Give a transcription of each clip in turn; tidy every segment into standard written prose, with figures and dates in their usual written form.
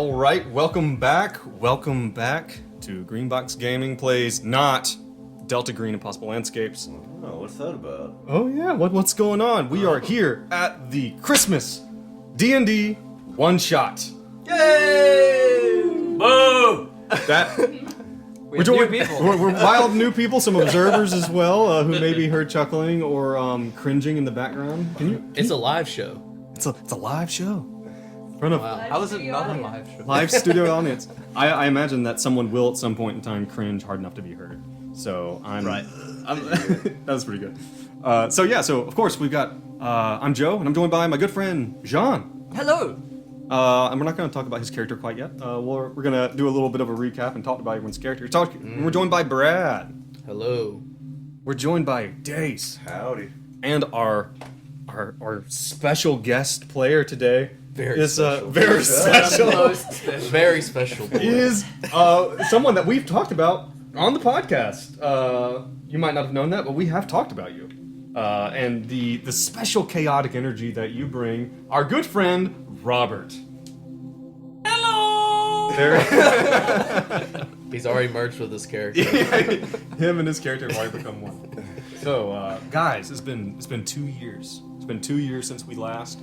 All right, welcome back. Welcome back to Greenbox Gaming Plays Not Delta Green Impossible Landscapes. Oh, what's that about? Oh yeah, what's going on? We are here at the Christmas DnD one-shot. Yay! Boo! We're wild new people, some observers as well, who maybe heard chuckling or cringing in the background. It's a live show. It's a live show. In front of How is it not a live show? live studio audience. I imagine that someone will at some point in time cringe hard enough to be heard. So I'm Right. That's pretty good. So of course we've got I'm Joe and I'm joined by my good friend Jean. Hello! And we're not going to talk about his character quite yet. We're going to do a little bit of a recap and talk about everyone's character. We're joined by Brad. Hello. We're joined by Dace. Howdy. And our special guest player today Very is special. very special. Very special. Boy. Is someone that we've talked about on the podcast. You might not have known that, but we have talked about you. And the special chaotic energy that you bring, our good friend, Robert. Hello! He's already merged with this character. Him and his character have already become one. So, guys, it's been 2 years. It's been 2 years since we last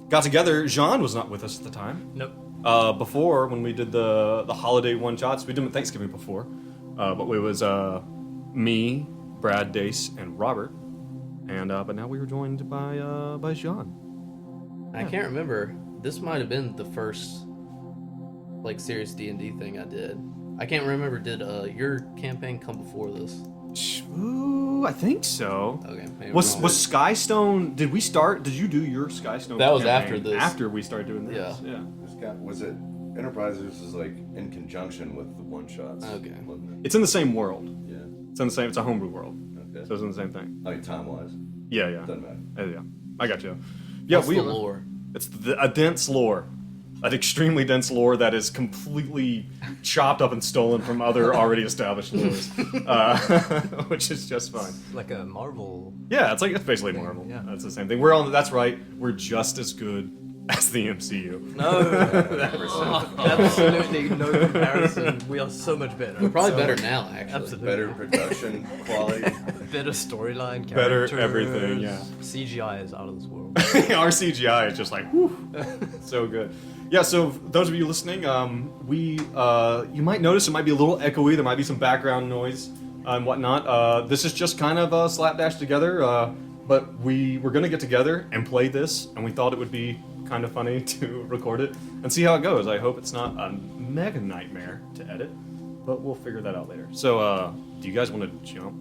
got together. Jean was not with us at the time. Nope. Before, when we did the holiday one-shots, we did them at Thanksgiving before. But it was me, Brad, Dace, and Robert. And but now we were joined by Jean. I can't remember. This might have been the first serious D&D thing I did. I can't remember. Did your campaign come before this? Ooh, I think so. Okay. Maybe Was wrong. Skystone? Did we start? Did you do your Skystone? That was campaign after this. After we started doing this. Yeah. Was it Enterprises is like in conjunction with the one shots? Okay. Wasn't It's in the same world. it? Yeah. It's in the same. It's a homebrew world. Okay. So it's in the same thing. I mean, time wise, Yeah. doesn't matter. Yeah. I got you. Yeah, What's the lore? It's a dense lore, an extremely dense lore that is completely chopped up and stolen from other already established lores, which is just fine. Like a Marvel. Yeah, it's basically Marvel. Yeah. That's the same thing. That's right. We're just as good as the MCU. No! Absolutely no comparison. We are so much better. We're probably better now, actually. Absolutely. Better production quality. Better storyline, Better characters. everything, yeah. CGI is out of this world. Our CGI is just whew, so good. Yeah, so those of you listening, you might notice it might be a little echoey. There might be some background noise and whatnot. This is just kind of slapdash together, but we were going to get together and play this, and we thought it would be kind of funny to record it and see how it goes. I hope it's not a mega nightmare to edit, but we'll figure that out later. So, do you guys want to jump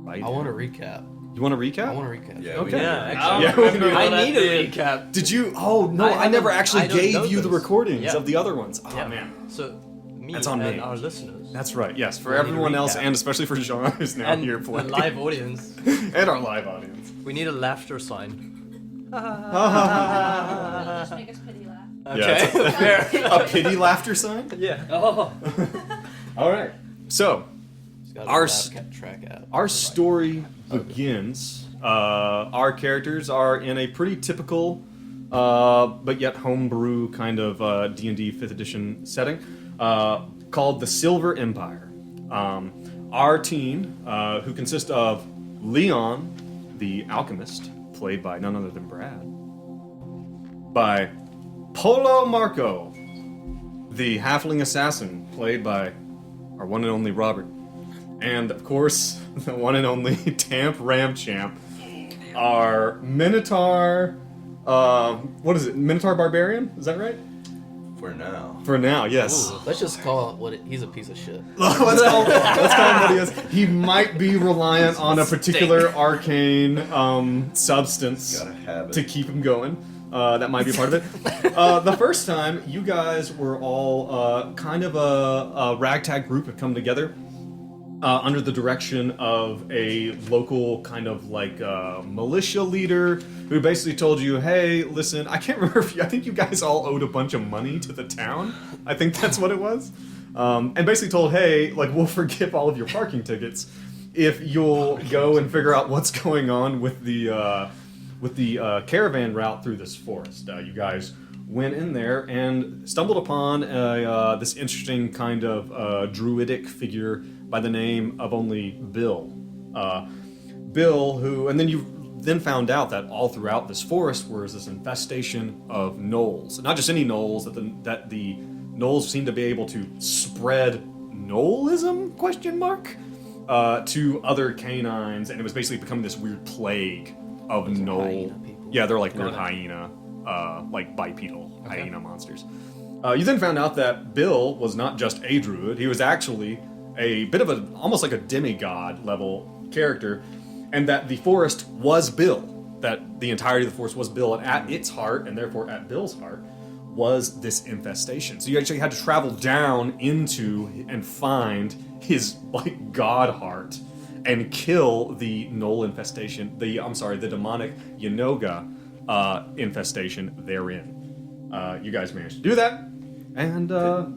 right I want to recap. You want to recap? I want to recap. Yeah. Okay. Yeah, actually. Yeah, we can do I that. need a recap. Did you? Oh no! I never actually don't know gave you the those. recordings Yeah. of the other ones. Oh Yeah. man, So, me That's on and me. our listeners. that's right. Yes, for We need a everyone else, recap. and especially for Jean, who's now and here the playing, live audience. and our live audience. We need a laughter sign. Just make us pity laugh. Yeah, Fair. a pity laughter sign. Yeah. Oh. All right. So Our track out. our story begins. Our characters are in a pretty typical, but yet homebrew kind of D&D 5th edition setting called the Silver Empire. Our team, who consists of Leon, the alchemist, played by none other than Brad, by Polo Marco, the halfling assassin, played by our one and only Robert, and of course, the one and only Tamp Ramchamp, our Minotaur, what is it, Minotaur Barbarian? Is that right? For now. For now, yes. Let's just call it he's a piece of shit. let's call him what he is. He might be reliant on a particular arcane substance Gotta have it. to keep him going. That might be part of it. The first time, you guys were all kind of a ragtag group had come together under the direction of a local kind of militia leader who basically told you, hey, listen, I can't remember I think you guys all owed a bunch of money to the town. I think that's what it was. And basically told, hey, we'll forgive all of your parking tickets if you'll go and figure out what's going on with the caravan route through this forest. You guys went in there and stumbled upon this interesting kind of druidic figure by the name of only Bill. Bill, who, and then you then found out that all throughout this forest was this infestation of gnolls. Not just any gnolls, that the gnolls seemed to be able to spread gnollism, question mark, to other canines, and it was basically becoming this weird plague of gnoll. hyena people. Yeah, they're like weird hyena, like bipedal hyena monsters. You then found out that Bill was not just a druid; he was actually a bit of almost like a demigod level character, and that the forest was Bill. That the entirety of the forest was Bill, and at its heart, and therefore at Bill's heart, was this infestation. So you actually had to travel down into and find his like god heart and kill the gnoll infestation. The demonic Yanoga infestation therein. You guys managed to do that, and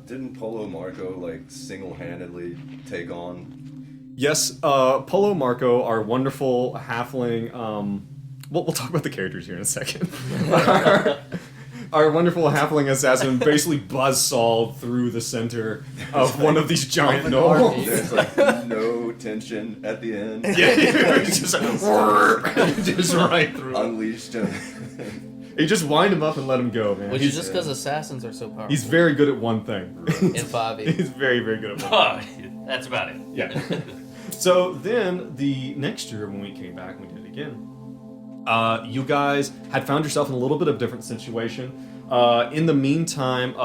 Didn't Polo Marco like single-handedly take on? yes, Polo Marco, our wonderful halfling. We'll talk about the characters here in a second. Our wonderful halfling assassin basically buzzsawed through the center of one of these giant gnolls. There's like no tension at the end. Yeah, just right through. Unleashed him. You just wind him up and let him go, man. Which is just because assassins are so powerful. He's very good at one thing. in 5e. He's very, very good at one thing. Oh, that's about it. Yeah. So then the next year when we came back and we did it again, you guys had found yourself in a little bit of different situation. In the meantime,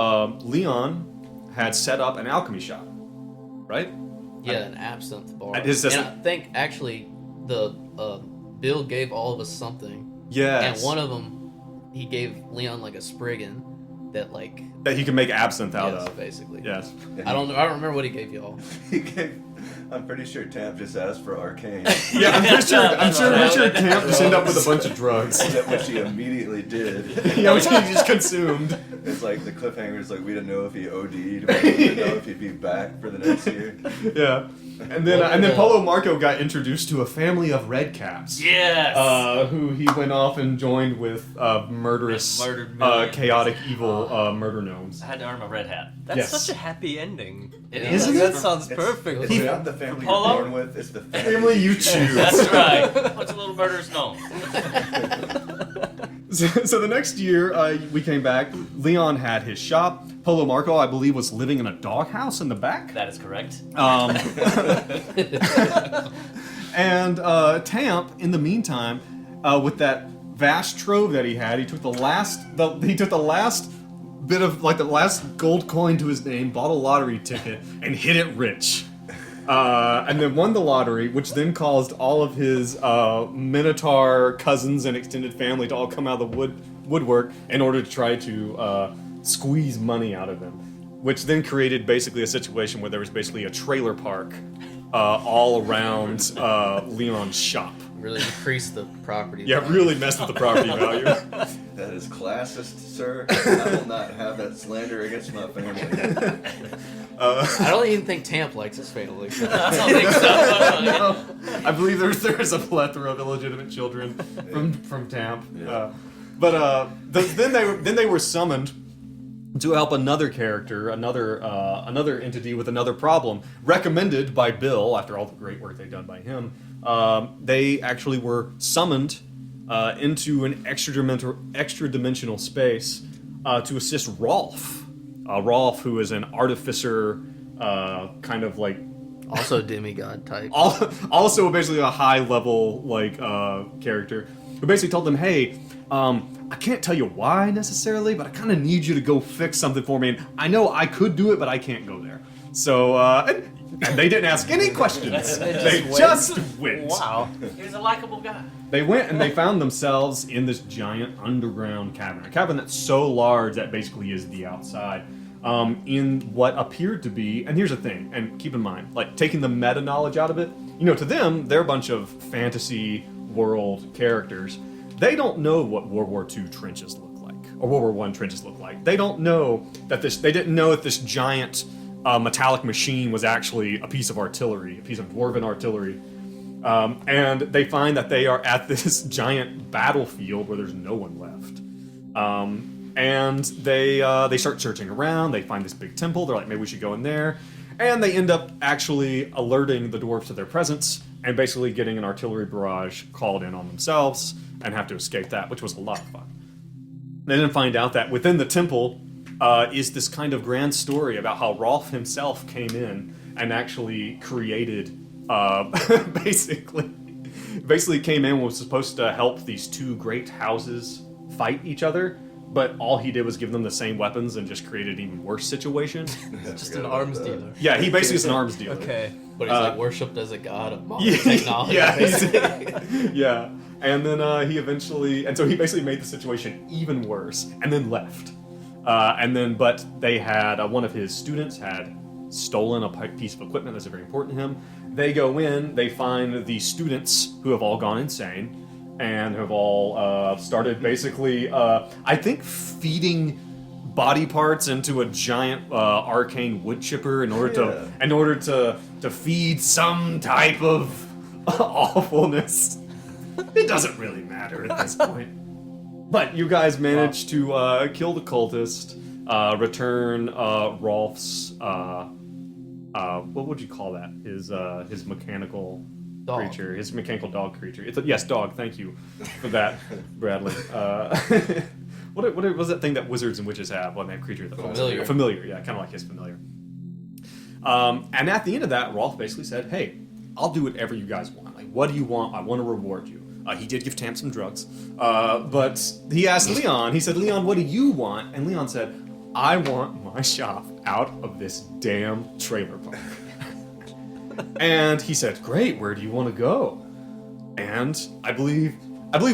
Leon had set up an alchemy shop, right? Yeah, an absinthe bar. At his- and I think actually the Bill gave all of us something. Yes. And one of them, he gave Leon like a spriggin that like that he can make absinthe out yes, of. basically. Yes. I don't remember what he gave y'all. I'm pretty sure Tamp just asked for arcane. Yeah, I'm sure Tamp just ended up with a bunch of drugs. Which he immediately did. Yeah, which he just consumed. It's like the cliffhanger is like we didn't know if he OD'd, but we didn't know if he'd be back for the next year. Yeah. And then Polo Marco got introduced to a family of red caps. Yes. Who he went off and joined with murderous, Murdered millions. chaotic, evil murder gnomes. I had to earn my red hat. That's Yes. such a happy ending. It Isn't is. it? That sounds perfect. It's not the family you're Polo? born with, it's the family. Family you choose. That's right. What's a little murderous gnome? So the next year, we came back. Leon had his shop. Polo Marco, I believe, was living in a doghouse in the back. That is correct. And Tamp, in the meantime, with that vast trove that he had, he took the last bit of the last gold coin to his name, bought a lottery ticket, and hit it rich. And then won the lottery, which then caused all of his Minotaur cousins and extended family to all come out of the woodwork in order to try to squeeze money out of him. Which then created basically a situation where there was basically a trailer park all around Leon's shop. Really increased the property. Yeah, value. really messed with the property value. That is classist, sir. I will not have that slander against my family. I don't even think Tamp likes his family. I don't think so. No, I believe there's a plethora of illegitimate children from Tamp. Yeah. Then they were summoned to help another character, another entity with another problem, recommended by Bill after all the great work they'd done by him. They actually were summoned into an extra dimensional space to assist Rolf. Rolf, who is an artificer, kind of like Also demigod type. also basically a high level character, who basically told them, hey, I can't tell you why necessarily, but I kind of need you to go fix something for me, and I know I could do it, but I can't go there. So and they didn't ask any questions. They just went. Wow. He was a likable guy. They went and they found themselves in this giant underground cavern. A cavern that's so large that basically is the outside. In what appeared to be, and here's the thing, and keep in mind, like taking the meta knowledge out of it, to them, they're a bunch of fantasy world characters. They don't know what World War II trenches look like, or World War I trenches look like. They don't know that they didn't know that this giant metallic machine was actually a piece of artillery, a piece of dwarven artillery. And they find that they are at this giant battlefield where there's no one left. and they start searching around. They find this big temple. They're like, maybe we should go in there, and they end up actually alerting the dwarves to their presence and basically getting an artillery barrage called in on themselves and have to escape that, which was a lot of fun. They then find out that within the temple is this kind of grand story about how Rolf himself came in and actually created, basically came in and was supposed to help these two great houses fight each other, but all he did was give them the same weapons and just created an even worse situation. Just an arms dealer. Yeah, he basically is an arms dealer. Okay. But he's like worshipped as a god of modern Yeah, technology. yeah, basically. yeah. And then he basically made the situation even worse, and then left. But they had one of his students had stolen a piece of equipment that's very important to him. They go in, they find the students who have all gone insane and have all started basically, I think, feeding body parts into a giant arcane wood chipper in order to feed some type of awfulness. It doesn't really matter at this point. But you guys managed to kill the cultist, return Rolf's what would you call that? His mechanical Dog. creature, his mechanical dog creature. Yes, dog. Thank you for that, Bradley. What was that thing that wizards and witches have when they have creature that falls? Familiar. A familiar, yeah, kind of like his familiar. And at the end of that, Rolf basically said, "Hey, I'll do whatever you guys want. Like, what do you want? I want to reward you." He did give Tamp some drugs, but he asked Leon. He said, "Leon, what do you want?" And Leon said, "I want my shop out of this damn trailer park." And he said, "Great. Where do you want to go?" And I believe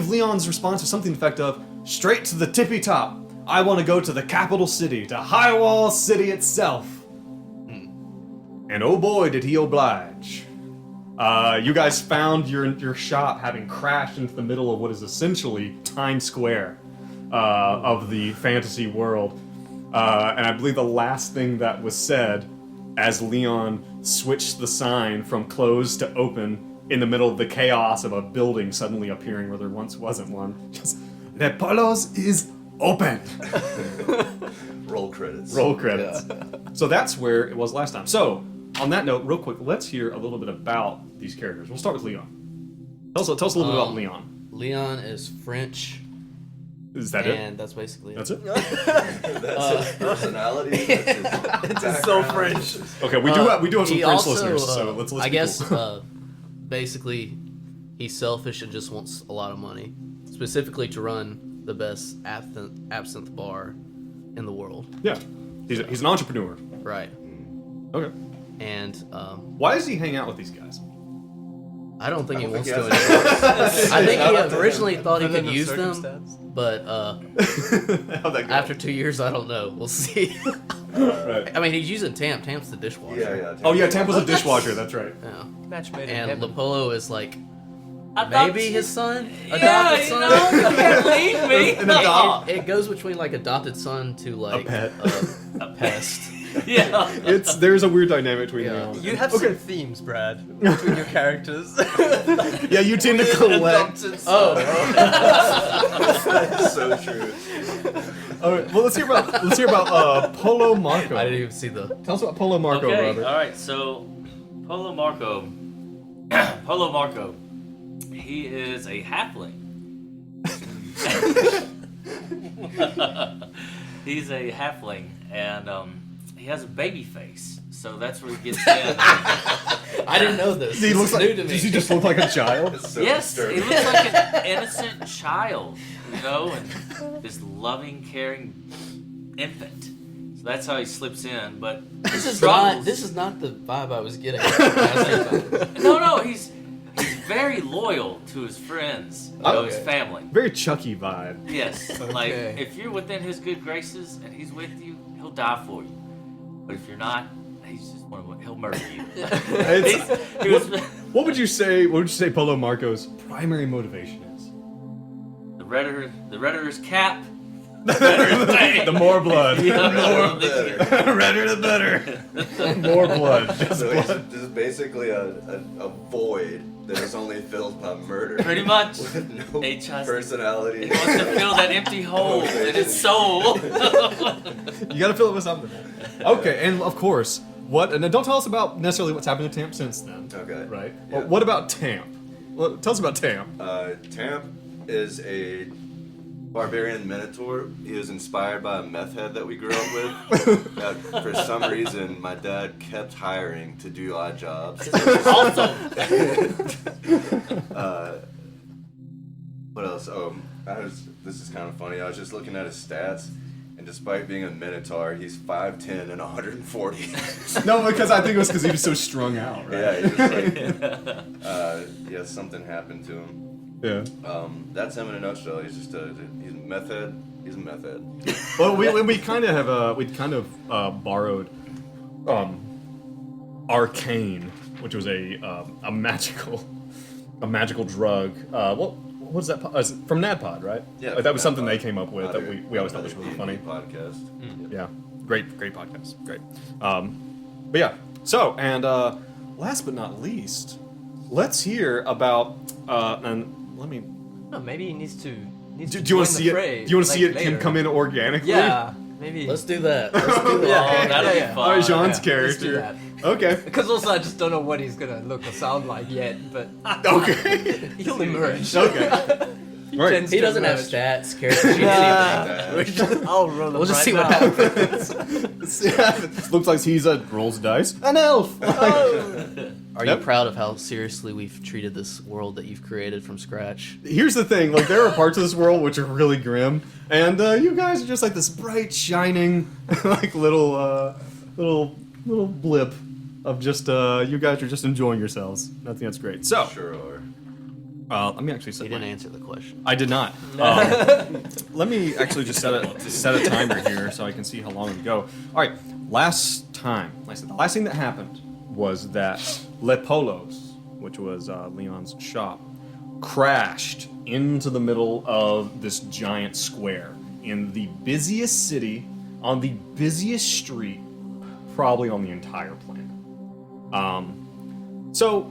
Leon's response was something to the effect of, "Straight to the tippy top. I want to go to the capital city, to Highwall City itself." And oh boy, did he oblige. You guys found your shop having crashed into the middle of what is essentially Times Square of the fantasy world. And I believe the last thing that was said as Leon switched the sign from closed to open in the middle of the chaos of a building suddenly appearing where there once wasn't one. Just, "The Polos is open." Roll credits. Roll credits. So that's where it was last time. So, on that note, real quick, let's hear a little bit about these characters. We'll start with Leon. Tell us a little bit about Leon. Leon is French, Is that it? and that's basically That's it? That's his personality. That's his It's so French. Okay, we do have some he French also, listeners, so let's I be guess cool. basically he's selfish and just wants a lot of money, specifically to run the best absinthe bar in the world. Yeah. He's an entrepreneur. Right. Okay. And Why does he hang out with these guys? I don't think he wants he to has- anymore. I think Shout out he to originally thought he Within could the use them, circumstance. but How'd that go? after 2 years, I don't know. We'll see. Right. I mean, he's using Tamp. Tamp's the dishwasher. Yeah. Oh yeah, Tamp was a dishwasher, that's right. Yeah. Match made in And heaven. Polo is like I thought maybe his son, Yeah, adopted you son. know, you can't leave me. An adopt- It goes between like adopted son to like pet. A pest. Yeah. There's a weird dynamic between Yeah. Leon. You have Okay. some themes, Brad, between your characters. Yeah, you tend to collect. Oh, That's so true. All right, well, let's hear about Polo Marco. I didn't even see the. Tell us about Polo Marco, Okay, Robert. all right. So, Polo Marco, he is a halfling. He's a halfling, and he has a baby face. So that's where he gets in. I didn't know this. He This looks is like. new to me. Does he just look like a child? It's so Yes, he disturbing. looks like an innocent child, you know, and this loving, caring infant. So that's how he slips in. But This is struggles. not the vibe I was getting. No, he's very loyal to his friends, you know, his Okay. family. Very Chucky vibe. Yes, like Okay. if you're within his good graces and he's with you, he'll die for you. But if you're not, he's just he'll murder you. It's- He was What would you say? What would you say Polo Marco's primary motivation is? the redder his cap. The better his thing. The more blood. Yeah. Redder the better. More blood. Just So blood. he's just basically a void that is only filled by murder. Pretty much. With no H has- personality. He wants to fill that empty hole in his soul. You gotta fill it with something. Okay, and of course, what? And don't tell us about necessarily what's happened to Tamp since then. Okay. Right. Yeah. Well, what about Tamp? Well, tell us about Tamp. Tamp is a barbarian minotaur. He was inspired by a meth head that we grew up with. That for some reason, my dad kept hiring to do odd jobs. Awesome. What else? This is kind of funny. I was just looking at his stats, and despite being a minotaur, he's 5'10" and 140. No, because I think it was because he was so strung out, right? Yeah, he just like, something happened to him. Yeah. That's him in a nutshell. He's just he's a meth head. He's a meth head. Well, we kind of have borrowed arcane, which was a magical drug. What's that? From NADPOD, right? Yeah, Like, that was from something NADPOD. they came up with that we always thought was really funny. Podcast. Yeah, great podcast, great. But yeah, so and last but not least, let's hear about and let me. No, maybe he needs to. Do you want to see it? Do you want to see it him come in organically? Yeah, maybe. Let's do that. Let's do that. Yeah, that'll be yeah. fun. All right, Jean's Let's do character. that. Okay. Because also I just don't know what he's gonna look or sound like yet, but Okay. he'll emerge. Okay. Right. tends He to doesn't have emerge. stats, character sheets, anything. I'll roll We'll just see what happens. Looks like he's rolls dice. An elf. Are Yep. you proud of how seriously we've treated this world that you've created from scratch? Here's the thing, like there are parts of this world which are really grim, and you guys are just like this bright, shining, like little blip of just you guys are just enjoying yourselves. I think that's great. So, Sure are. let me actually set You my- didn't answer the question. I did not. Let me actually just set a timer here so I can see how long we go. All right, last time, the last thing that happened was that Polos, which was Leon's shop, crashed into the middle of this giant square in the busiest city, on the busiest street, probably on the entire planet. So,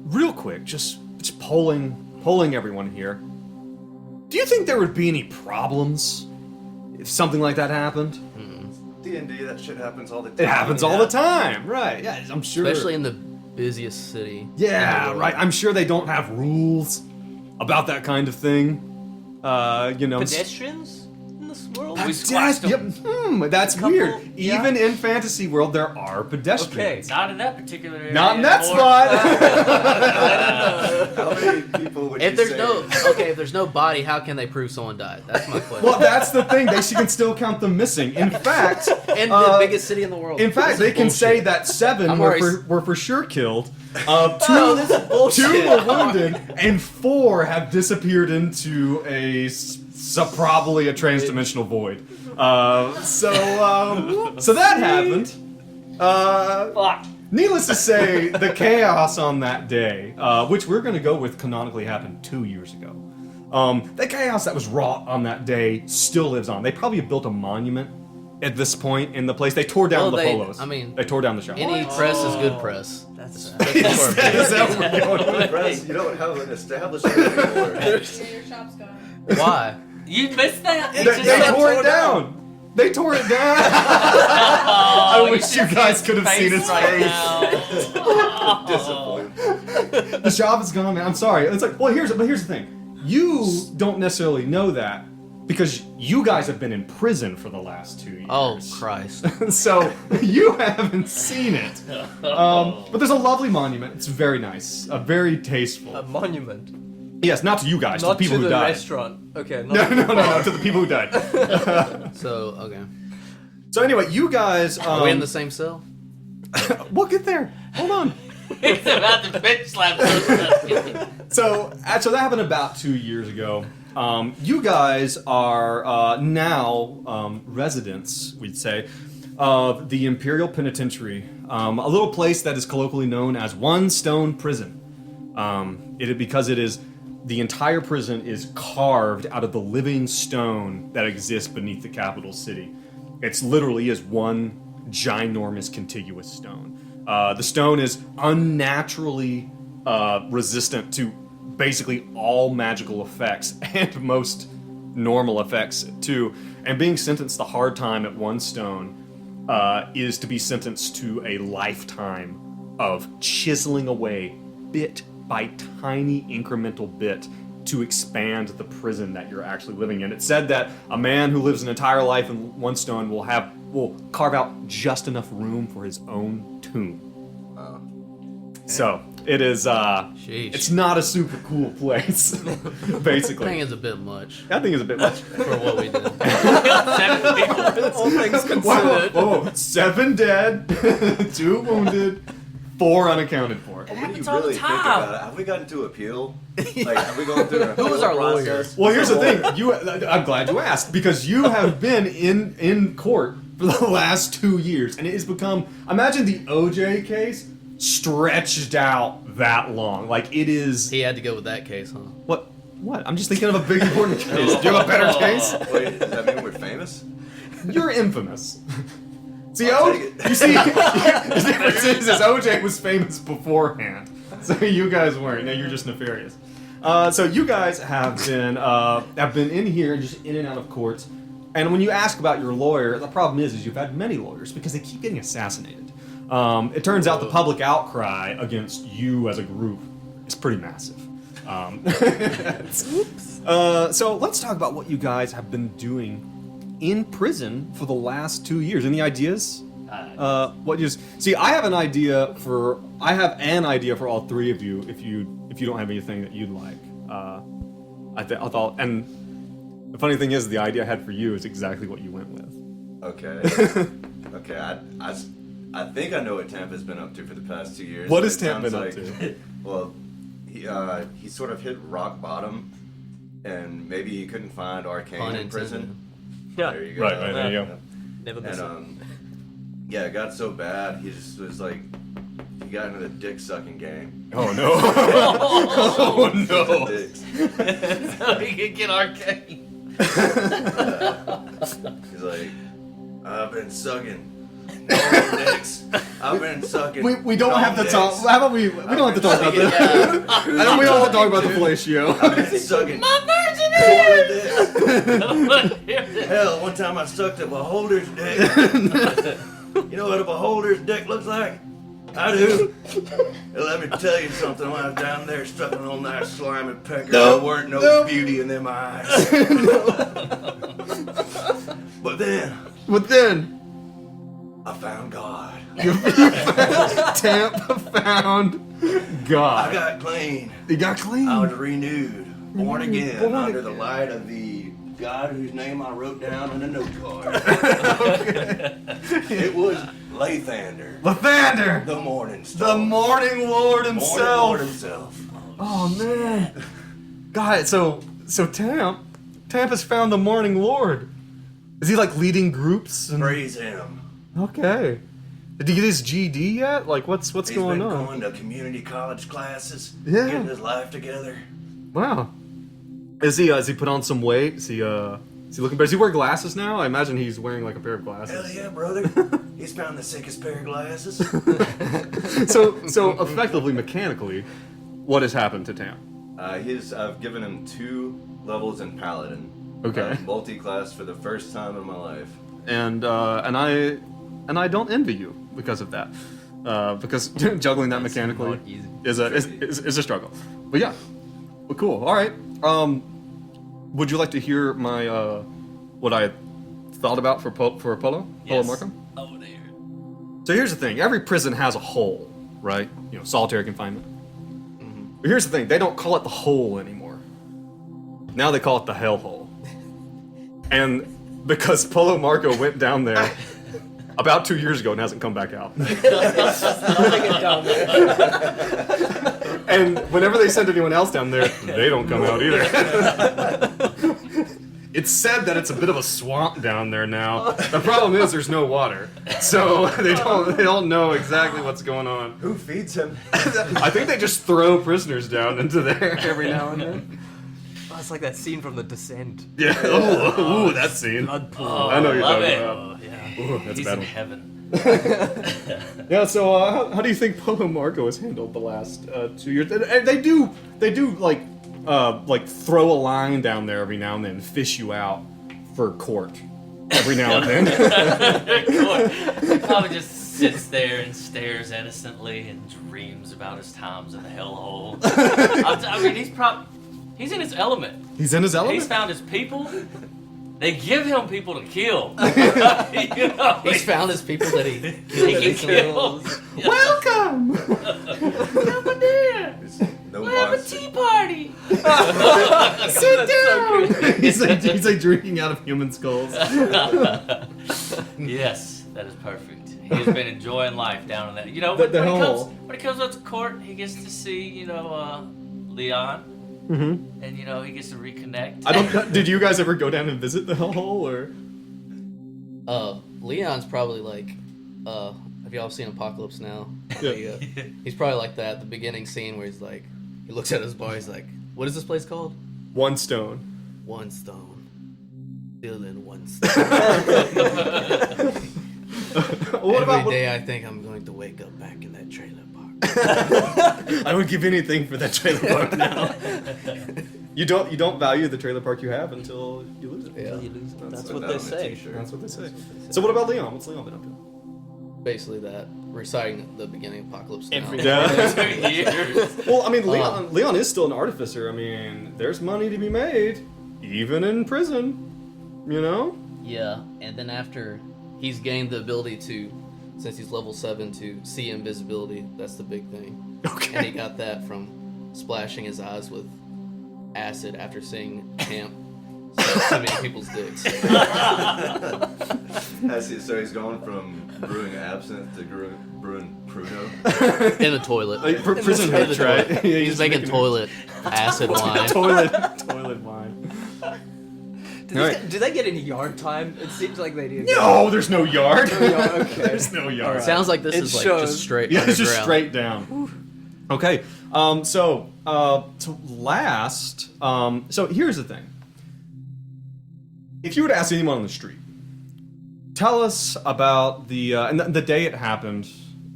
real quick, just polling everyone here. Do you think there would be any problems if something like that happened? D&D, that shit happens all the time. It happens all the time, right? Yeah, I'm sure. Especially in the busiest city. Yeah, right. I'm sure they don't have rules about that kind of thing. You know. Pedestrians in this world? We squashed them. That's Couple- weird. yeah. Even in fantasy world, there are pedestrians. Not in that particular area. Not in that anymore. spot. How many people would If you there's say? if there's no body, how can they prove someone died? That's my question. Well, that's the thing. They can still count them missing. In fact, in the biggest city in the world. In fact, they can say that 7 I'm were already- were for sure killed. 2 this is bullshit. 2 were wounded, and 4 have disappeared into probably a transdimensional void. So that happened. Fuck. Needless to say, the chaos on that day, which we're going to go with canonically happened 2 years ago. The chaos that was wrought on that day still lives on. They probably have built a monument at this point in the place. They tore down Well, the they- Polos. I mean, they tore down the shop. Any press is good press. That's Is that what we're going with? Press, you don't have an established anymore. Your shop's gone. Why? You missed that. They tore it down. They tore it down. I wish you guys could have seen his face. Disappointed. The shop is gone, man. I'm sorry. It's like, well, here's the thing. You don't necessarily know that because you guys have been in prison for the last 2 years. Oh, Christ. So you haven't seen it. But there's a lovely monument. It's very nice. Very tasteful. a monument. Yes, not to you guys, Not to the people to who the died. restaurant. Okay. No, to the people who died. So, okay. So anyway, you guys. Are we in the same cell? We'll get there. Hold on. He's about to bitch slap. So that happened about 2 years ago. You guys are now residents, we'd say, of the Imperial Penitentiary, a little place that is colloquially known as One Stone Prison. Because the entire prison is carved out of the living stone that exists beneath the capital city. It's literally is one ginormous contiguous stone. The stone is unnaturally resistant to basically all magical effects and most normal effects too. And being sentenced to hard time at one stone is to be sentenced to a lifetime of chiseling away bit by tiny incremental bit to expand the prison that you're actually living in. It's said that a man who lives an entire life in one stone will carve out just enough room for his own tomb. So it is. It's not a super cool place, I basically. think it's a bit much I think it's a bit much. for what we did. 7 people. All things Whoa, considered. whoa, 7 dead, 2 wounded, 4 unaccounted for. When you happens all the really think time. about it, have we gotten to appeal? Like, have we gone through an appeal Who's our process? lawyers? Well, here's the thing. I'm glad you asked, because you have been in court for the last 2 years, and it has become. Imagine the OJ case stretched out that long. Like it is. He had to go with that case, huh? What? What? I'm just thinking of a big important case. Do you have a better case? Wait, does that mean we're famous? You're infamous. See, I'll O. take it. You see, the difference is OJ was famous beforehand, so you guys weren't. Now you're just nefarious. So you guys have been in here, just in and out of courts. And when you ask about your lawyer, the problem is you've had many lawyers because they keep getting assassinated. It turns out the public outcry against you as a group is pretty massive. So let's talk about what you guys have been doing in prison for the last 2 years. Any ideas? What you see? I have an idea for all 3 of you. If you don't have anything that you'd like, I thought. And the funny thing is, the idea I had for you is exactly what you went with. Okay. Okay. I think I know what Tamp has been up to for the past 2 years. What but has it Tamp been sounds up to? Well, he sort of hit rock bottom, and maybe he couldn't find Arcane Pun in prison. Yeah. There you go. Right, there you go. Never miss it. And yeah, it got so bad he just was like, he got into the dick sucking game. Oh no! Oh no! Dicks. So he can get arcane. He's like, I've been sucking. No dicks. I've been sucking. We don't no have to dicks. talk. How about we don't have to talk about this. I don't. We don't have to talk about the fellatio. I've been sucking. My Four dicks. virgin Hell, one time I sucked a beholder's dick. You know what a beholder's dick looks like? I do. Well, let me tell you something. When I was down there sucking on that slimy pecker, there weren't no beauty in them eyes. But then, I found God. Tamp found I God. got clean. He got clean. I was renewed, born again, Born under again. the light of the God whose name I wrote down on a note card. It was Lathander, Lathander, the Morning Star. the Morning Lord Morning himself. Lord himself. Oh man, God. So Tamp has found the Morning Lord. Is he like leading groups? And... Praise him. Okay. Did he get his GD yet? Like what's He's going been on? going to community college classes, Yeah. getting his life together. Wow. Is he put on some weight? Is he looking better? Does he wear glasses now? I imagine he's wearing like a pair of glasses. Hell yeah, brother. He's found the sickest pair of glasses. So effectively, mechanically, what has happened to Tamp? I've given him 2 levels in Paladin. Okay. Multi-class for the first time in my life. And I don't envy you because of that, because juggling that mechanically not easy. is a struggle. But yeah, well, cool. All right. Would you like to hear my what I thought about for Polo Yes. Markham? Oh dear. So here's the thing: every prison has a hole, right? You know, solitary confinement. But here's the thing: they don't call it the hole anymore. Now they call it the hellhole. And because Polo Marco went down there about 2 years ago and hasn't come back out. And whenever they send anyone else down there, they don't come out either. It's said that it's a bit of a swamp down there now. The problem is there's no water, so they don't know exactly what's going on. Who feeds him? I think they just throw prisoners down into there every now and then. Oh, it's like that scene from The Descent. Yeah. Ooh, that scene. Blood pool. Oh, I know what you're love talking it. about. Yeah. Ooh, that's a He's bad in one. heaven. Yeah. So how do you think Polo Marco has handled the last 2 years? They do like throw a line down there every now and then, and fish you out for court every now and then. He probably just sits there and stares innocently and dreams about his times in the hellhole. I mean, he's in his element. He's in his element. He's found his people. They give him people to kill. He's found his people that he can kill. Welcome. Come on there. No We'll have a monster. tea party. Sit down. he's like drinking out of human skulls. Yes, that is perfect. He has been enjoying life down in that. You know, The when he comes up to court, he gets to see, Leon. Mm-hmm. And, he gets to reconnect. Did you guys ever go down and visit the hellhole, or? Leon's probably like, have y'all seen Apocalypse Now? Yeah. He's probably like that at the beginning scene where he's like, he looks at his bar, he's like, what is this place called? One stone. One stone. Still in one stone. Every day I think I'm going to wake up back in that trailer park. I would give anything for that trailer park now. You don't value the trailer park you have until you lose it. Yeah. That's Put what that they on a say. t-shirt. That's what they say. So what about Leon? What's Leon been up to? Basically that. Reciting the beginning of Apocalypse Now. Every Yeah. 2 years. Well, I mean, Leon is still an artificer. I mean, there's money to be made, even in prison. You know? Yeah, and then after he's gained the ability to, since he's level 7, to see invisibility. That's the big thing. Okay. And he got that from splashing his eyes with acid after seeing Tamp suck so many people's dicks. So he's going from brewing absinthe to brewing Pruno. In the toilet. Like, prison hooch, right? Yeah, He's just making toilet acid wine. toilet wine. Do they get any yard time? It seems like they do. No, there's no yard. No yard, okay. There's no yard. Sounds like this It is like shows. just straight. Yeah, it's just underground. straight down. Okay. So last. So here's the thing. If you were to ask anyone on the street, tell us about the day it happened.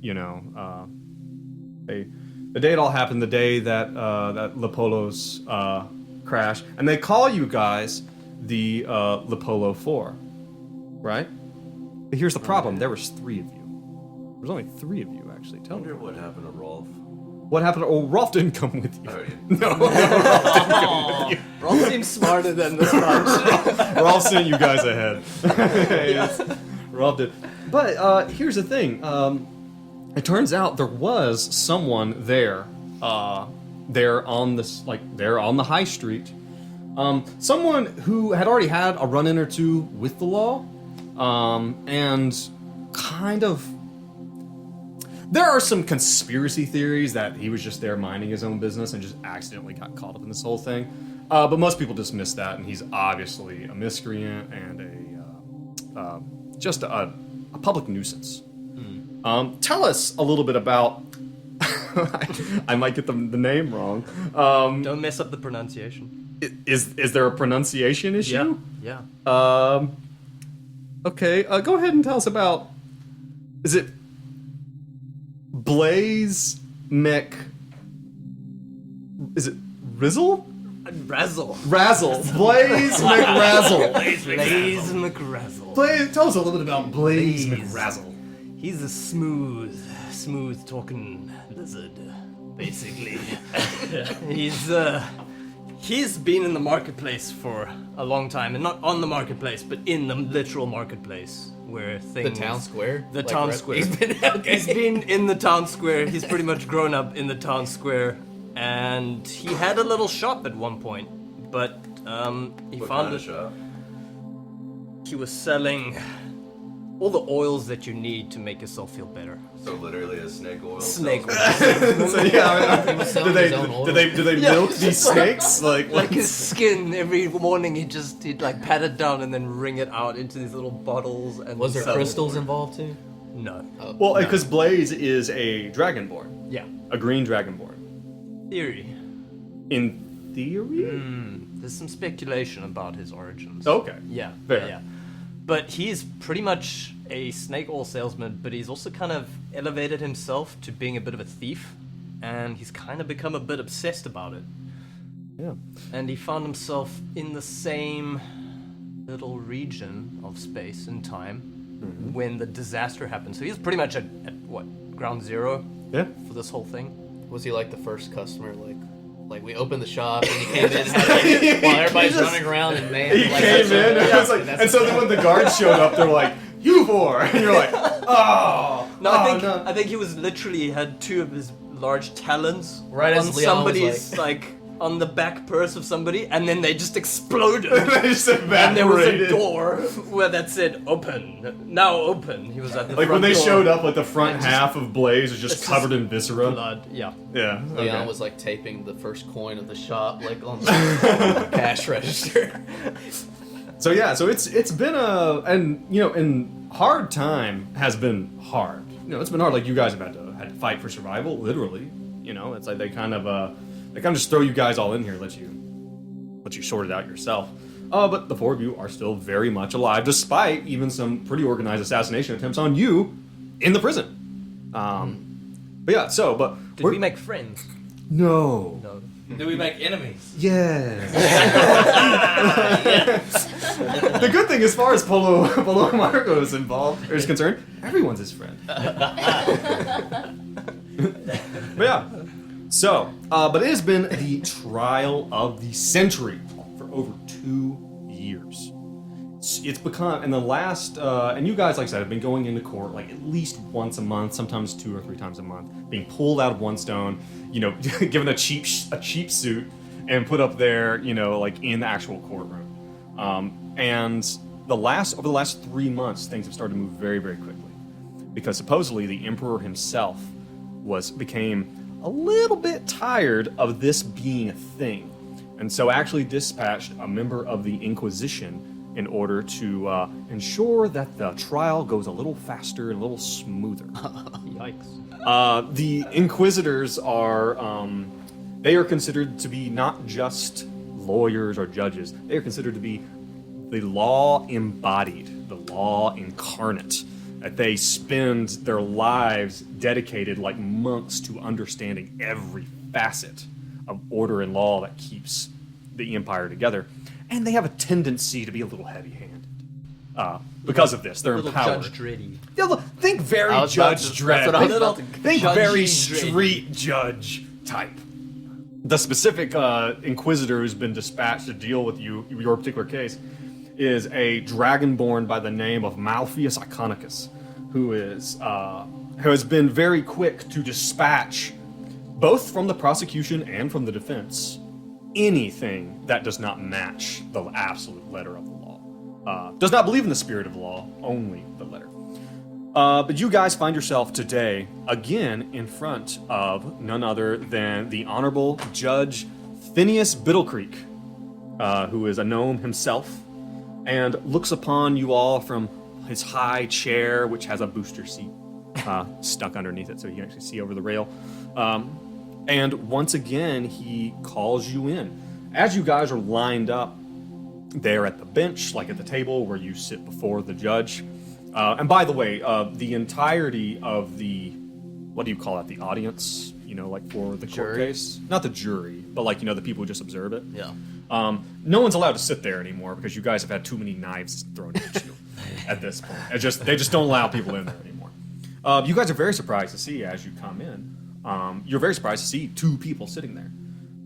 The day it all happened. The day that Le Polo's crashed, and they call you guys the Le Polo 4, right? But here's the problem. There was 3 of you. There's only 3 of you actually. I Tell me. wonder what happened to Rolf. What happened? Oh, Rolf didn't come with you. Oh, yeah. No, Rolf didn't come with you. Rolf seems smarter than this bunch. Rolf sent you guys ahead. Yes, Rolf did. But here's the thing. It turns out there was someone there. There on the high street. Someone who had already had a run-in or two with the law, and kind of. There are some conspiracy theories that he was just there minding his own business and just accidentally got caught up in this whole thing. But most people dismiss that, and he's obviously a miscreant and just a public nuisance. Tell us a little bit about. I might get the name wrong. Don't mess up the pronunciation. Is there a pronunciation issue? Yeah. Okay. Go ahead and tell us about. Is it Blaze Mc? Is it Rizzle? Razzle. Razzle. Blaze McRazzle. Blaze McRazzle. Tell us a little bit about Blaze Blaze. McRazzle. He's a smooth talking lizard, basically. He's been in the marketplace for a long time, and not on the marketplace, but in the literal marketplace where The things. town square? The Like, town right- square. He's been, okay. He's been in the town square. He's pretty much grown up in the town square, and he had a little shop at one point, but he What found kind it. of shop? He was selling all the oils that you need to make yourself feel better. So literally a snake oil. Snake oil. So, yeah, was selling his own oil. do they milk these snakes? Like his skin, every morning he'd like pat it down and then wring it out into these little bottles. And Was there sell it. crystals involved too? No. Well, because Blaze is a dragonborn, Yeah. a green dragonborn. Theory. In theory. There's some speculation about his origins. Okay. Yeah. Fair. Yeah. But he's pretty much a snake oil salesman, but he's also kind of elevated himself to being a bit of a thief, and he's kind of become a bit obsessed about it. Yeah. And he found himself in the same little region of space and time when the disaster happened. So he's pretty much at what, ground zero Yeah. for this whole thing. Was he like the first customer? Like we opened the shop and he came in and had it, while everybody's running around and man. He came in, and, it was like, and so then when the guards showed up, they're like, "You four," and you're like, "Oh." No, oh, I think he was literally had two of his large talons Right on as Leon was somebody's like on the back purse of somebody, and then they just exploded. They just And there was a evaporated. door where that said "open." Now open. He was at the Like front when they door. showed up, like the front And just- half of Blaze was just it's covered just in viscera. blood. Yeah. Yeah. Leon okay. was like taping the first coin of the shop, like on the cash register. So yeah, so it's been and hard time has been hard. It's been hard. Like you guys have had to fight for survival, literally. It's like they kind of just throw you guys all in here, let you sort it out yourself. But the four of you are still very much alive, despite even some pretty organized assassination attempts on you in the prison. But yeah, Did we make friends? no. No. Do we make enemies? Yes. The good thing, as far as Polo Marco is involved or is concerned, everyone's his friend. But yeah. So, but it has been the trial of the century for over 2 years. It's become, in the last, and you guys, like I said, have been going into court like at least once a month, sometimes 2 or 3 times a month, being pulled out of one stone, given a cheap suit and put up there, like in the actual courtroom. And over the last 3 months, things have started to move very, very quickly, because supposedly the emperor himself became a little bit tired of this being a thing, and so actually dispatched a member of the Inquisition in order to ensure that the trial goes a little faster and a little smoother. Yikes. The Inquisitors they are considered to be not just lawyers or judges. They are considered to be the law embodied, the law incarnate. That they spend their lives dedicated like monks to understanding every facet of order and law that keeps the empire together. And they have a tendency to be a little heavy-handed. Because of this, they're Little empowered. Judge Dreddy. Yeah, look, think very I was about Judge to- Dredd. that's what I was about to- Think Judgy very Dredd. street judge type. The specific inquisitor who's been dispatched to deal with your particular case, is a dragonborn by the name of Malpheus Iconicus, who has been very quick to dispatch, both from the prosecution and from the defense, anything that does not match the absolute letter of the law. Does not believe in the spirit of the law, only the letter. But you guys find yourself today, again, in front of none other than the Honorable Judge Phineas Biddlecreek, who is a gnome himself, and looks upon you all from his high chair, which has a booster seat stuck underneath it so you can actually see over the rail. And once again, he calls you in. As you guys are lined up there at the bench, like at the table where you sit before the judge. And by the way, the entirety of the, what do you call it, the audience, like for the court Jury? case? Not the jury, but like, the people who just observe it. Yeah. No one's allowed to sit there anymore because you guys have had too many knives thrown at you at this point. They just don't allow people in there anymore. You guys are very surprised to see as you come in. You're very surprised to see 2 people sitting there.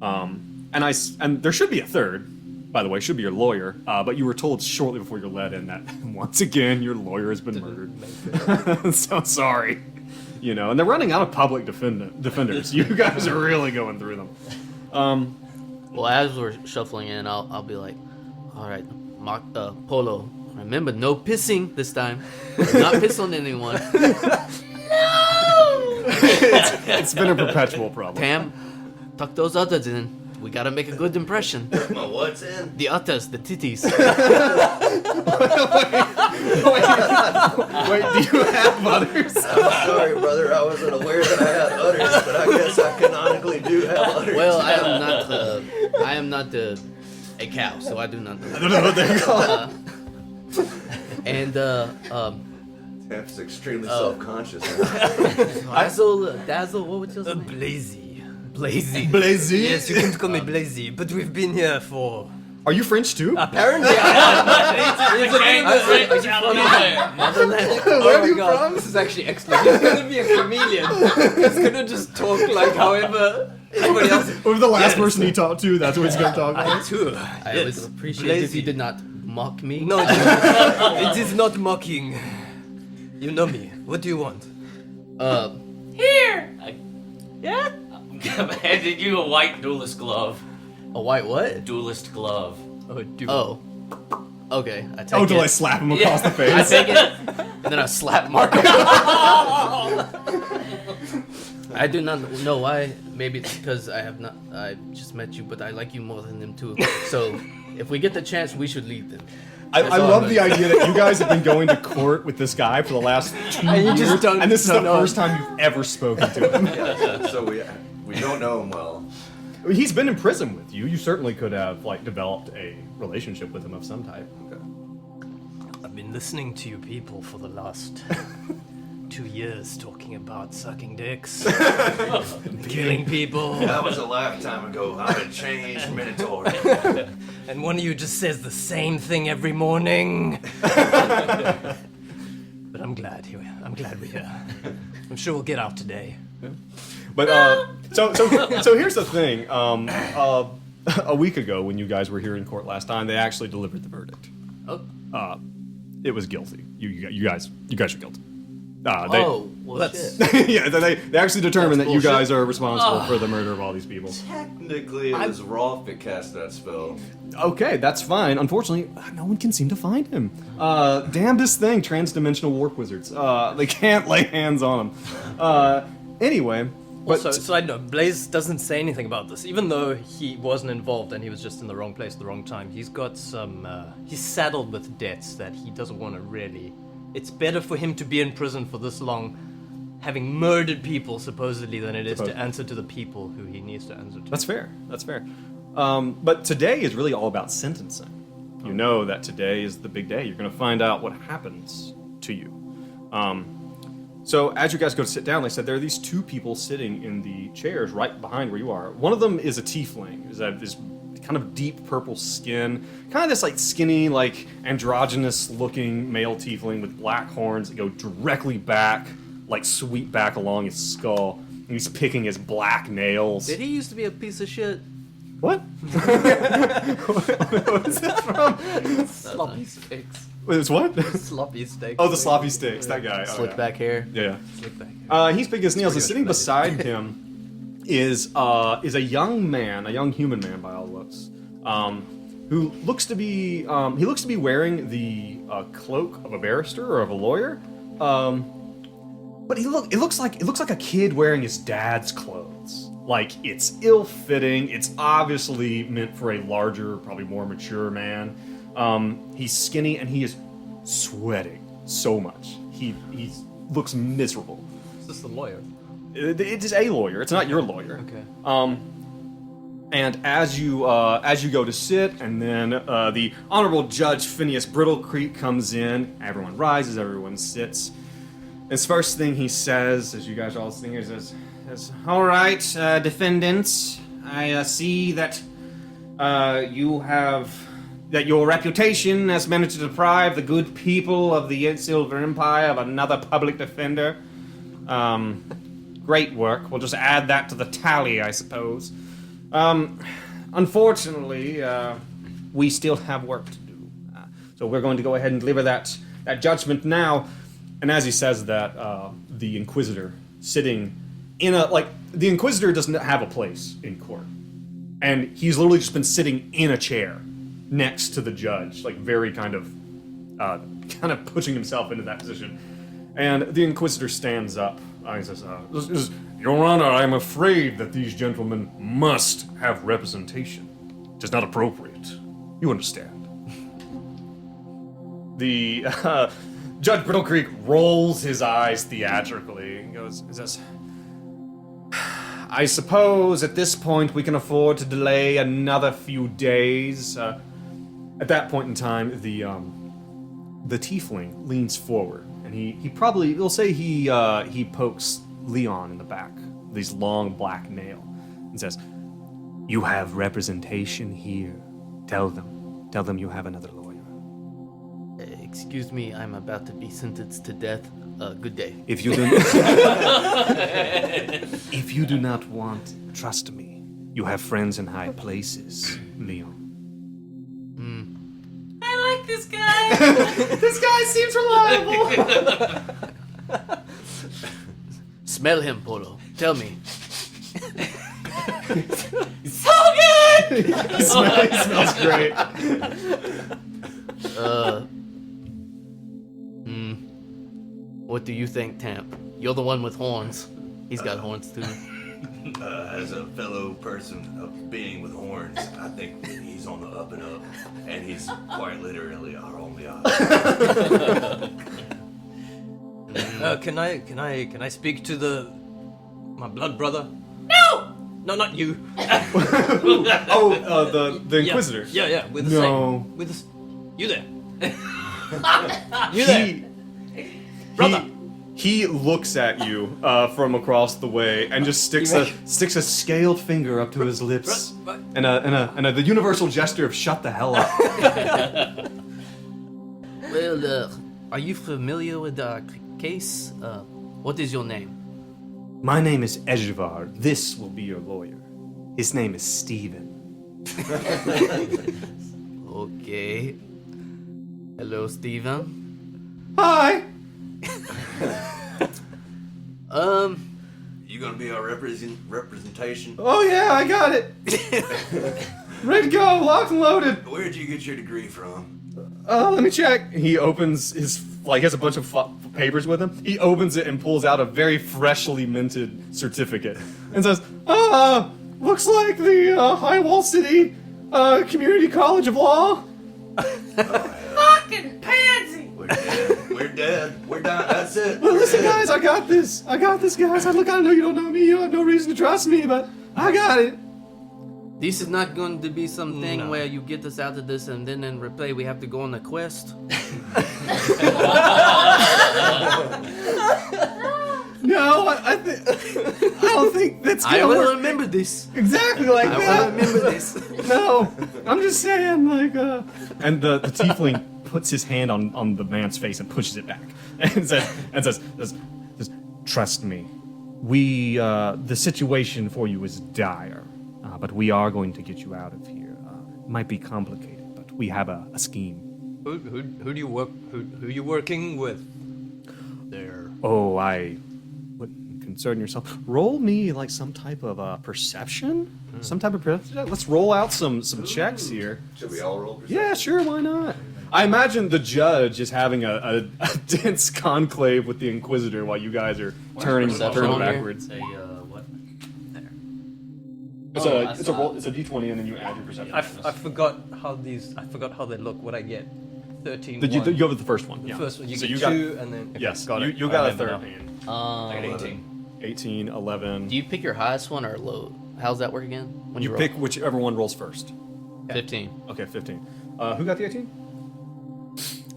And there should be a third, by the way, should be your lawyer. But you were told shortly before you're let in that once again your lawyer has been murdered. So sorry. And they're running out of public defenders. You guys are really going through them. Well, as we're shuffling in, I'll be like, all right, Polo, remember, no pissing this time. Not piss on anyone. It's been a perpetual problem. Tam, tuck those others in. We gotta make a good impression. My what's in? The utters, the titties. Wait, do you have others? I'm sorry, brother. I wasn't aware that I had udders, but I guess I canonically do have udders. Well, I am not a cow, so I do not know. I don't know what they're called. And Tamp's extremely Oh. self-conscious. Dazzle, what was your name? Blazy. Blazy? Yes, you can call me Blazy, but we've been here for... Are you French too? Apparently I am. Motherland. Where are you from? This is actually excellent. He's gonna be a chameleon. He's gonna just talk like however everybody else. Or the last person he talked to, that's what he's going to talk about. Too. I would appreciate it if you did not mock me. No, it is not mocking. You know me. What do you want? Here! Yeah? I'm handing you a white duelist glove. A white what? Duelist glove. Oh, do Oh. Okay, I take Oh, it. till I slap him across the face. I take it, and then I slap Marco. I do not know why. Maybe it's because I just met you, but I like you more than them too. So, if we get the chance, we should lead them. I That's all love I'm the gonna idea that you guys have been going to court with this guy for the last 2 And you years, just don't and this is the know. first time you've ever spoken to him. So we don't know him well. I mean, he's been in prison with you. You certainly could have developed a relationship with him of some type. I've been listening to you people for the last 2 years talking about sucking dicks, killing people, That was a lifetime ago. I'm a changed Minotaur. and one of you just says the same thing every morning. But I'm glad we're here. I'm sure we'll get out today. But so here's the thing. A week ago, when you guys were here in court last time, they actually delivered the verdict. Oh. It was guilty. You guys are guilty. Well, shit. Yeah, they actually determined that That's you bullshit. guys are responsible for the murder of all these people. Technically, it was Rolf that cast that spell. Okay, that's fine. Unfortunately, no one can seem to find him. Damnedest thing, transdimensional warp wizards. They can't lay hands on him. Anyway, but Also, side note, Blaze doesn't say anything about this, even though he wasn't involved and he was just in the wrong place at the wrong time. He's got some, he's saddled with debts that he doesn't want to really... It's better for him to be in prison for this long, having murdered people, supposedly, than it is to answer to the people who he needs to answer to. that's fair. That's fair. But today is really all about sentencing. You know that today is the big day. You're going to find out what happens to you. So as you guys go to sit down, they said there are these two people sitting in the chairs right behind where you are. One of them is a tiefling. Is this kind of deep purple skin, kind of this skinny, androgynous looking male tiefling with black horns that go directly back, sweep back along his skull. And he's picking his black nails. Did he used to be a piece of shit? What? What is that from? Sloppy steaks. It's what? Sloppy steaks. Oh, the sloppy steaks. That guy. Oh, Slick yeah. back hair. Yeah. Slick back. He's picking his nails, and sitting beside him is a young man, a young human man by all looks, who looks to be wearing the cloak of a barrister or of a lawyer, but it looks like a kid wearing his dad's clothes. It's ill-fitting. It's obviously meant for a larger, probably more mature man. He's skinny and he is sweating so much. He looks miserable. Is this the lawyer? It is a lawyer. It's not your lawyer. Okay. And as you go to sit, and then the Honorable Judge Phineas Brittlecreek comes in. Everyone rises. Everyone sits. His first thing he says, as you guys are all sitting here, says, "All right, defendants. I see that that your reputation has managed to deprive the good people of the Silver Empire of another public defender. Great work. We'll just add that to the tally, I suppose. Unfortunately, we still have work to do. So we're going to go ahead and deliver that judgment now." And as he says that, the Inquisitor sitting in the Inquisitor doesn't have a place in court. And he's literally just been sitting in a chair next to the judge, very kind of pushing himself into that position. And the Inquisitor stands up. He says, "Your Honor, I am afraid that these gentlemen must have representation. It is not appropriate. You understand." The Judge Brittlecreek rolls his eyes theatrically and says, "I suppose at this point we can afford to delay another few days." At that point in time, The tiefling leans forward, and we'll say he pokes Leon in the back, with his long black nail, and says, "You have representation here. Tell them you have another lawyer." Excuse me, I'm about to be sentenced to death. Good day. If you do not want, trust me, you have friends in high places, Leon. I like this guy. This guy seems reliable. Smell him, Polo. Tell me. So good. He smells great. What do you think, Tamp? You're the one with horns. He's got horns too. As a fellow person, a being with horns, I think he's on the up and up, and he's quite literally our only option. Can I speak to my blood brother? No. No, not you. The Inquisitor. Yeah, with the No. same. You there? You there? Brother. He looks at you from across the way and just sticks a scaled finger up to his lips and the universal gesture of "shut the hell up." Well, are you familiar with our case? What is your name? My name is Ejvar. This will be your lawyer. His name is Steven. Okay. Hello, Steven. Hi. You gonna be our representation? Oh yeah, I got it. Ready to go, locked and loaded. Where'd you get your degree from? Let me check. He opens he has a bunch of papers with him. He opens it and pulls out a very freshly minted certificate and says, looks like the High Wall City Community College of Law. Fucking pansy. We're dead. We're done. That's it. Well, We're listen, dead. guys, I got this, guys. Look, I know you don't know me. You have no reason to trust me, but I got it. This is not going to be something where you get us out of this and then in replay we have to go on a quest. No, I don't think that's gonna I will work remember this. exactly like I that. will remember this. No, I'm just saying, like, and the tiefling puts his hand on the man's face and pushes it back, and says, "Trust me, the situation for you is dire, but we are going to get you out of here. It might be complicated, but we have a scheme." Who do you work? Who you working with? There. Oh, wouldn't concern yourself. Roll me like some type of perception. Some type of perception. Let's roll out some checks here. Should we all roll? Perception? Yeah, sure, why not? I imagine the judge is having a dense conclave with the Inquisitor while you guys are turning perception on here? backwards. Say what? There. It's a roll. It's a d20, and then you add your perception. I forgot how they look. What I get? 13. You have the first one. The Yeah. first one. You So get you got- two, and then Yes, got it. you I got a remember third now. hand. I got 18. 18, 11. Do you pick your highest one or low? How's that work again? When You roll? pick whichever one rolls first. 15. Okay, 15. Who got the 18?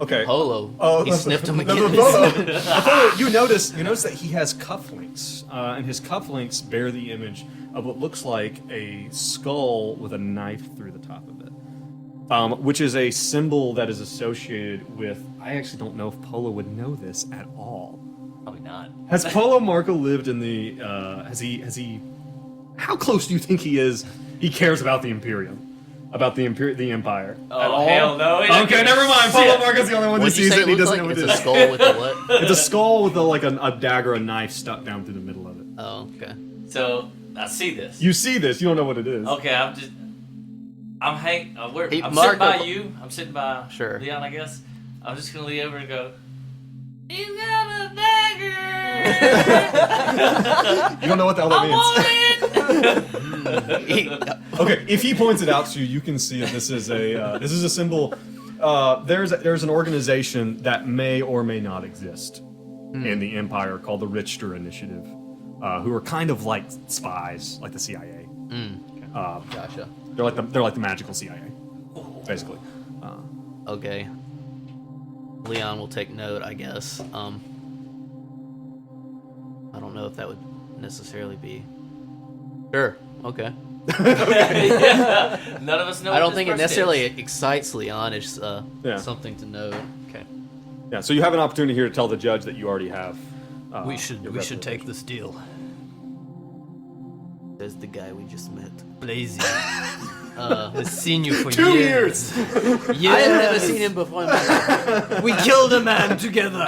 Okay. Polo. He no, sniffed him no, again. Polo, you notice that he has cufflinks, and his cufflinks bear the image of what looks like a skull with a knife through the top of it, which is a symbol that is associated with. I actually don't know if Polo would know this at all. Probably not. Has Polo Marco lived in the? Has he? How close do you think he is? He cares about the Imperium. About the Empire. Oh, at all? hell no. He doesn't Okay, give a never mind. shit. Polo Marco's the only one who What'd you sees say it and he looks doesn't like? know what It's it a is. skull with a what? It's a skull with a dagger, a knife stuck down through the middle of it. Oh, okay. So I see this. You see this, you don't know what it is. Okay, I'm Hey, sitting Marco- by you. I'm sitting by Sure. Leon, I guess. I'm just gonna lean over and go. He's got a dagger. You don't know what the hell I that want it. means. Okay, if he points it out to you, you can see that this is a symbol. There's an organization that may or may not exist in the Empire called the Richter Initiative, who are kind of like spies, like the CIA. Gotcha. They're like the magical CIA, basically. Okay. Leon will take note, I guess. I don't know if that would necessarily be. Sure. Okay. Yeah. None of us know. I what don't this think it person necessarily is. excites Leon. It's Yeah. something to note. Okay. Yeah, so you have an opportunity here to tell the judge that you already have. We your should representation. take this deal. There's the guy we just met. Blazy. I've seen you for 2 years. I have never seen him before. We killed a man together.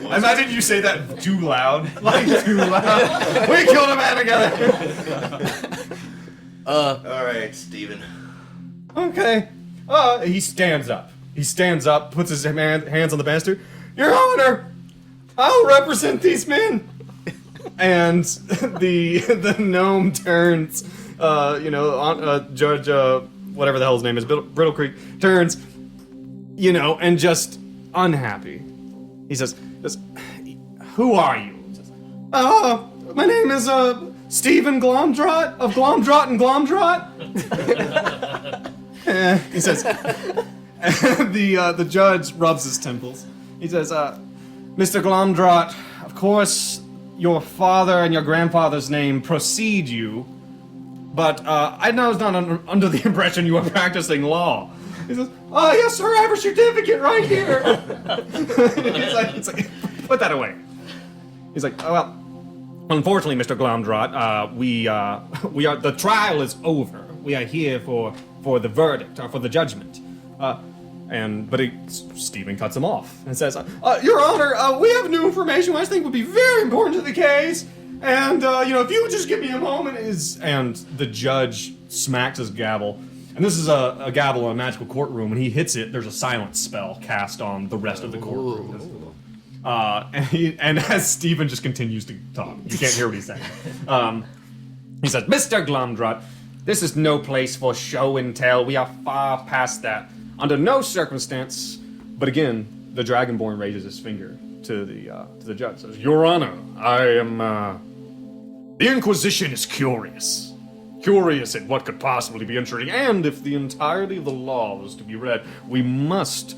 Imagine you say that too loud. Like, too loud. We killed a man together. All right, Steven. Okay. He stands up. He stands up, puts his hands on the banister. Your Honor, I'll represent these men. And the gnome turns, Judge, whatever the hell his name is, Brittle Creek, turns, and just unhappy. He says, who are you? He says, my name is, Stephen Glomdrot of Glomdrot and Glomdrot. He says, the judge rubs his temples. He says, Mr. Glomdrot, of course, your father and your grandfather's name precede you, but I was not under the impression you were practicing law. He says, oh, yes, sir, I have a certificate right here. He's like, put that away. He's like, oh, well, unfortunately, Mr. Glomdrot, we are, the trial is over. We are here for the verdict, or for the judgment. But Stephen cuts him off and says, Your Honor, we have new information which I think would be very important to the case. And, if you would just give me a moment, and the judge smacks his gavel. And this is a gavel in a magical courtroom. When he hits it, there's a silence spell cast on the rest of the courtroom. And as Stephen just continues to talk, you can't hear what he's saying. He says, Mr. Glomdrot, this is no place for show and tell. We are far past that. Under no circumstance. But again, the Dragonborn raises his finger to the judge. Says, Your Honor, I am. The Inquisition is curious. Curious at what could possibly be interesting, and if the entirety of the law was to be read, we must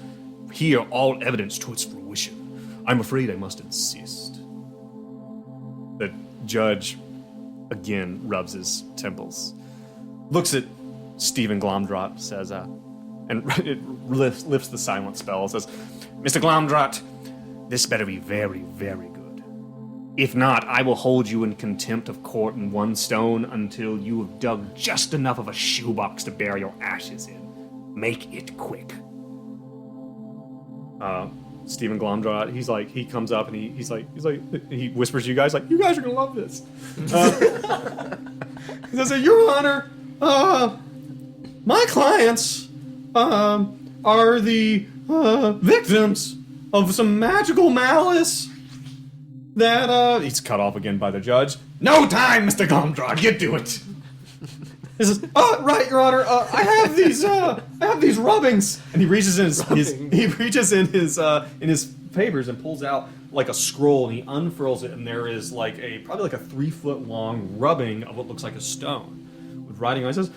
hear all evidence to its fruition. I'm afraid I must insist. The judge again rubs his temples, looks at Stephen Glomdrot, says, and it lifts the silent spell and says, Mr. Glomdrot, this better be very, very good. If not, I will hold you in contempt of court in one stone until you have dug just enough of a shoebox to bury your ashes in. Make it quick. Stephen Glomdrot, he comes up and he whispers to you guys, like, you guys are gonna love this. He says, Your Honor, my clients are the victims of some magical malice that he's cut off again by the judge. No time, Mr. Glomdrot, get to it. He says, right, Your Honor, I have these rubbings, and he reaches in his papers and pulls out like a scroll, and he unfurls it, and there is probably a 3-foot long rubbing of what looks like a stone with writing on it. He says,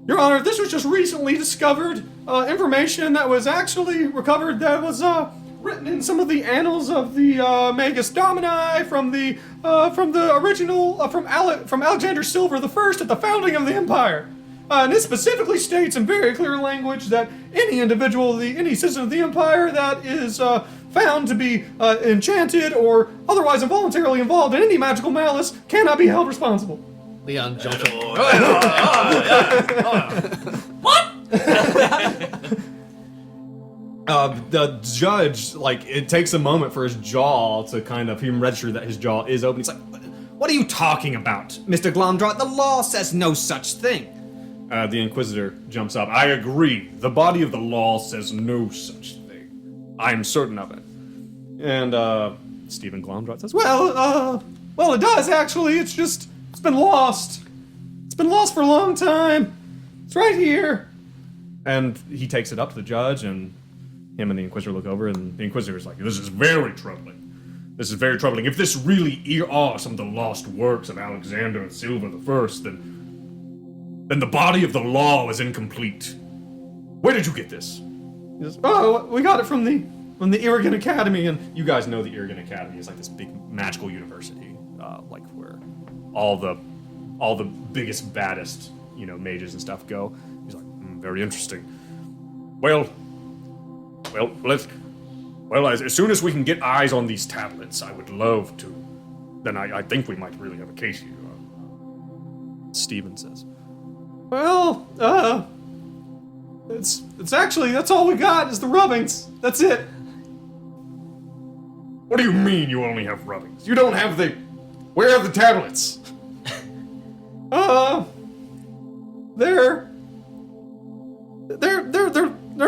Your Honor, this was just recently discovered information that was actually recovered that was written in some of the annals of the Magus Domini from the original from Alexander Silver I at the founding of the Empire. And it specifically states in very clear language that any individual, any citizen of the Empire that is found to be enchanted or otherwise involuntarily involved in any magical malice cannot be held responsible. Leon jumps up. What? The judge, it takes a moment for his jaw to kind of him register that his jaw is open. He's like, what are you talking about, Mr. Glomdrot? The law says no such thing. The Inquisitor jumps up. I agree. The body of the law says no such thing. I'm certain of it. And Stephen Glomdrot says, well, it does actually. It's been lost. It's been lost for a long time. It's right here. And he takes it up to the judge, and him and the Inquisitor look over, and the Inquisitor's like, this is very troubling. This is very troubling. If this really are some of the lost works of Alexander and Silver I, then then the body of the law is incomplete. Where did you get this? He says, oh, we got it from the Irrigan Academy, and you guys know the Irrigan Academy is like this big magical university, like where all the biggest, baddest, mages and stuff go. He's like, very interesting. Well, as soon as we can get eyes on these tablets, I would love to. Then I think we might really have a case here. Steven says, well, it's actually, that's all we got is the rubbings. That's it. What do you mean you only have rubbings? You don't have where are the tablets? They're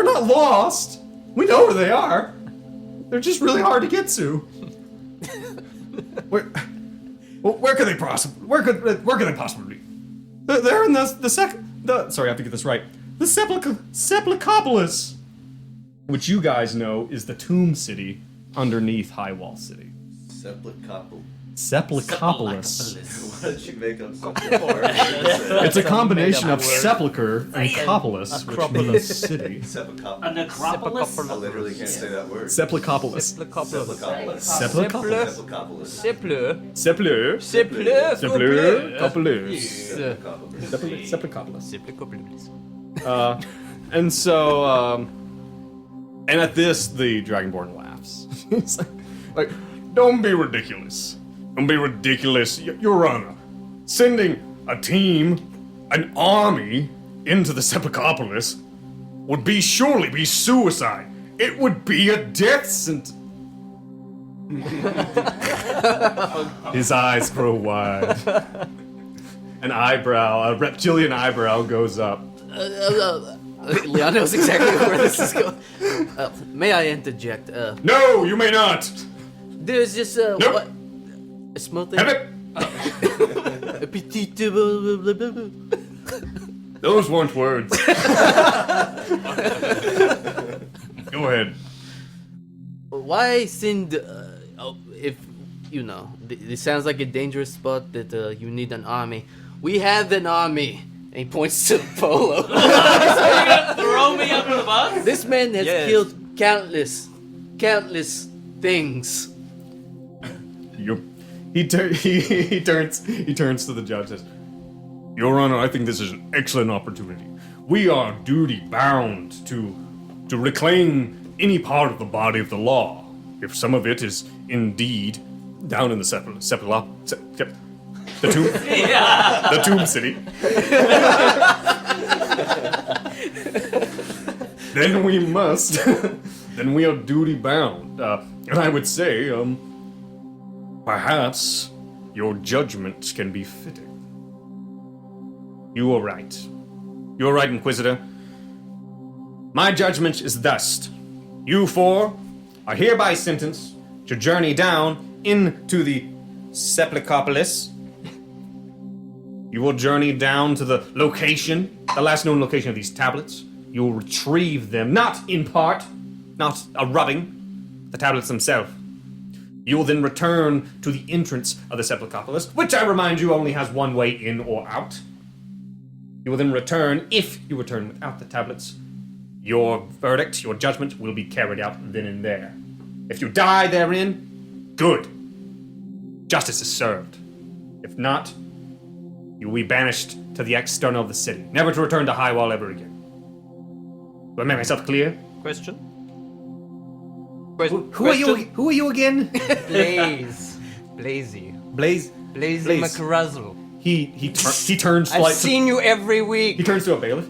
not lost. We know where they are. They're just really hard to get to. Where could they possibly? Where could they possibly be? They're in sorry, I have to get this right. The Sepulchopolis, which you guys know is the tomb city underneath Highwall City. Sepulchopolis. Why did you make up something more? It's a combination of sepulcher and copolis, which means city. A Sepulchopolis. necropolis? I literally can't say that word. Sepulchopolis. Sepulchopolis. Sepulchopolis. Sepulchopolis. Sepulchopolis. And so, and at this, the Dragonborn laughs. He's like, don't be ridiculous. Don't be ridiculous, Your Honor. Sending a team, an army, into the Sepulchopolis would surely be suicide. It would be a death sentence. His eyes grow wide. A reptilian eyebrow goes up. Leon knows exactly where this is going. May I interject? No, you may not. There's just Nope. what? A small thing. Have it. A petite. Those weren't words. Go ahead. Why send? If this sounds like a dangerous spot that you need an army. We have an army. And he points to Polo. Throw me under the bus? This man has Yes. killed countless things. He turns to the judge and says, Your Honor, I think this is an excellent opportunity. We are duty bound to reclaim any part of the body of the law, if some of it is indeed down in the the tomb, the tomb city. Then we must. Then we are duty bound, and I would say, perhaps your judgment can be fitting. You are right. You are right, Inquisitor. My judgment is thus: you four are hereby sentenced to journey down into the Sepulchopolis. You will journey down to the location, the last known location of these tablets. You will retrieve them, not in part, not a rubbing, the tablets themselves. You will then return to the entrance of the Sepulchopolis, which I remind you only has one way in or out. You will then return. If you return without the tablets, your verdict, your judgment will be carried out then and there. If you die therein, good. Justice is served. If not, you will be banished to the external of the city, never to return to Highwall ever again. Do I make myself clear? Question? Who are you again? Blaze. Blazy. Blaze. Blazy Blaze. McRuzzle. He turns I've seen you every he week. turns to a bailiff.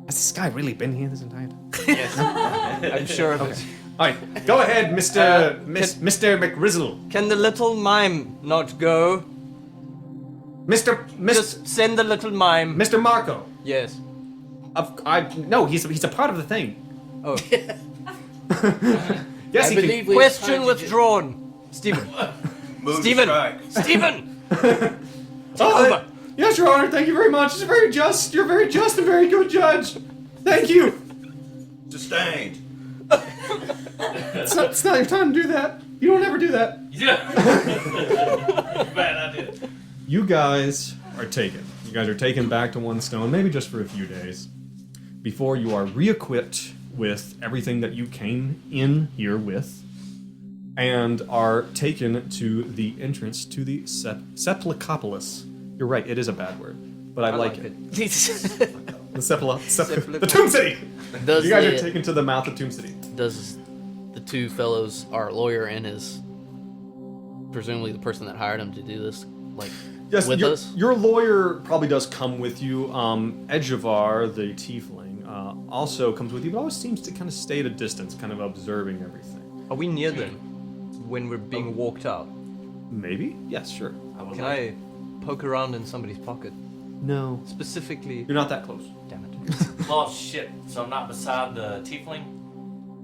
Has this guy really been here this entire time? I'm sure of it. All right, go ahead, Mr. Mr. McRizzle. Can the little mime not go? Just send the little mime. Mr. Marco. Yes. No, he's a part of the thing. Oh. Yes, I he believe can. we Question withdrawn. Stephen. Move Stephen. strike. Stephen. Oh, yes, Your Honor. Thank you very much. It's very just. You're very just and very good judge. Thank you. Sustained. It's not your time to do that. You don't ever do that. Yeah. Bad idea. You guys are taken. You guys are taken back to One Stone, maybe just for a few days, before you are re-equipped with everything that you came in here with, and are taken to the entrance to the Sepulchopolis. You're right, it is a bad word, but I like it. The the Tomb City! Does You guys the- are taken to the mouth of Tomb City. Does the two fellows, our lawyer and his, presumably the person that hired him to do this, like, Yes, with us? your lawyer probably does come with you. Edgevar, the tiefling, also comes with you, but always seems to kind of stay at a distance, kind of observing everything. Are we near them when we're being walked out? Maybe? Yes, sure. Can I poke around in somebody's pocket? No. Specifically... You're not that close. Damn it. Oh shit! So I'm not beside the tiefling.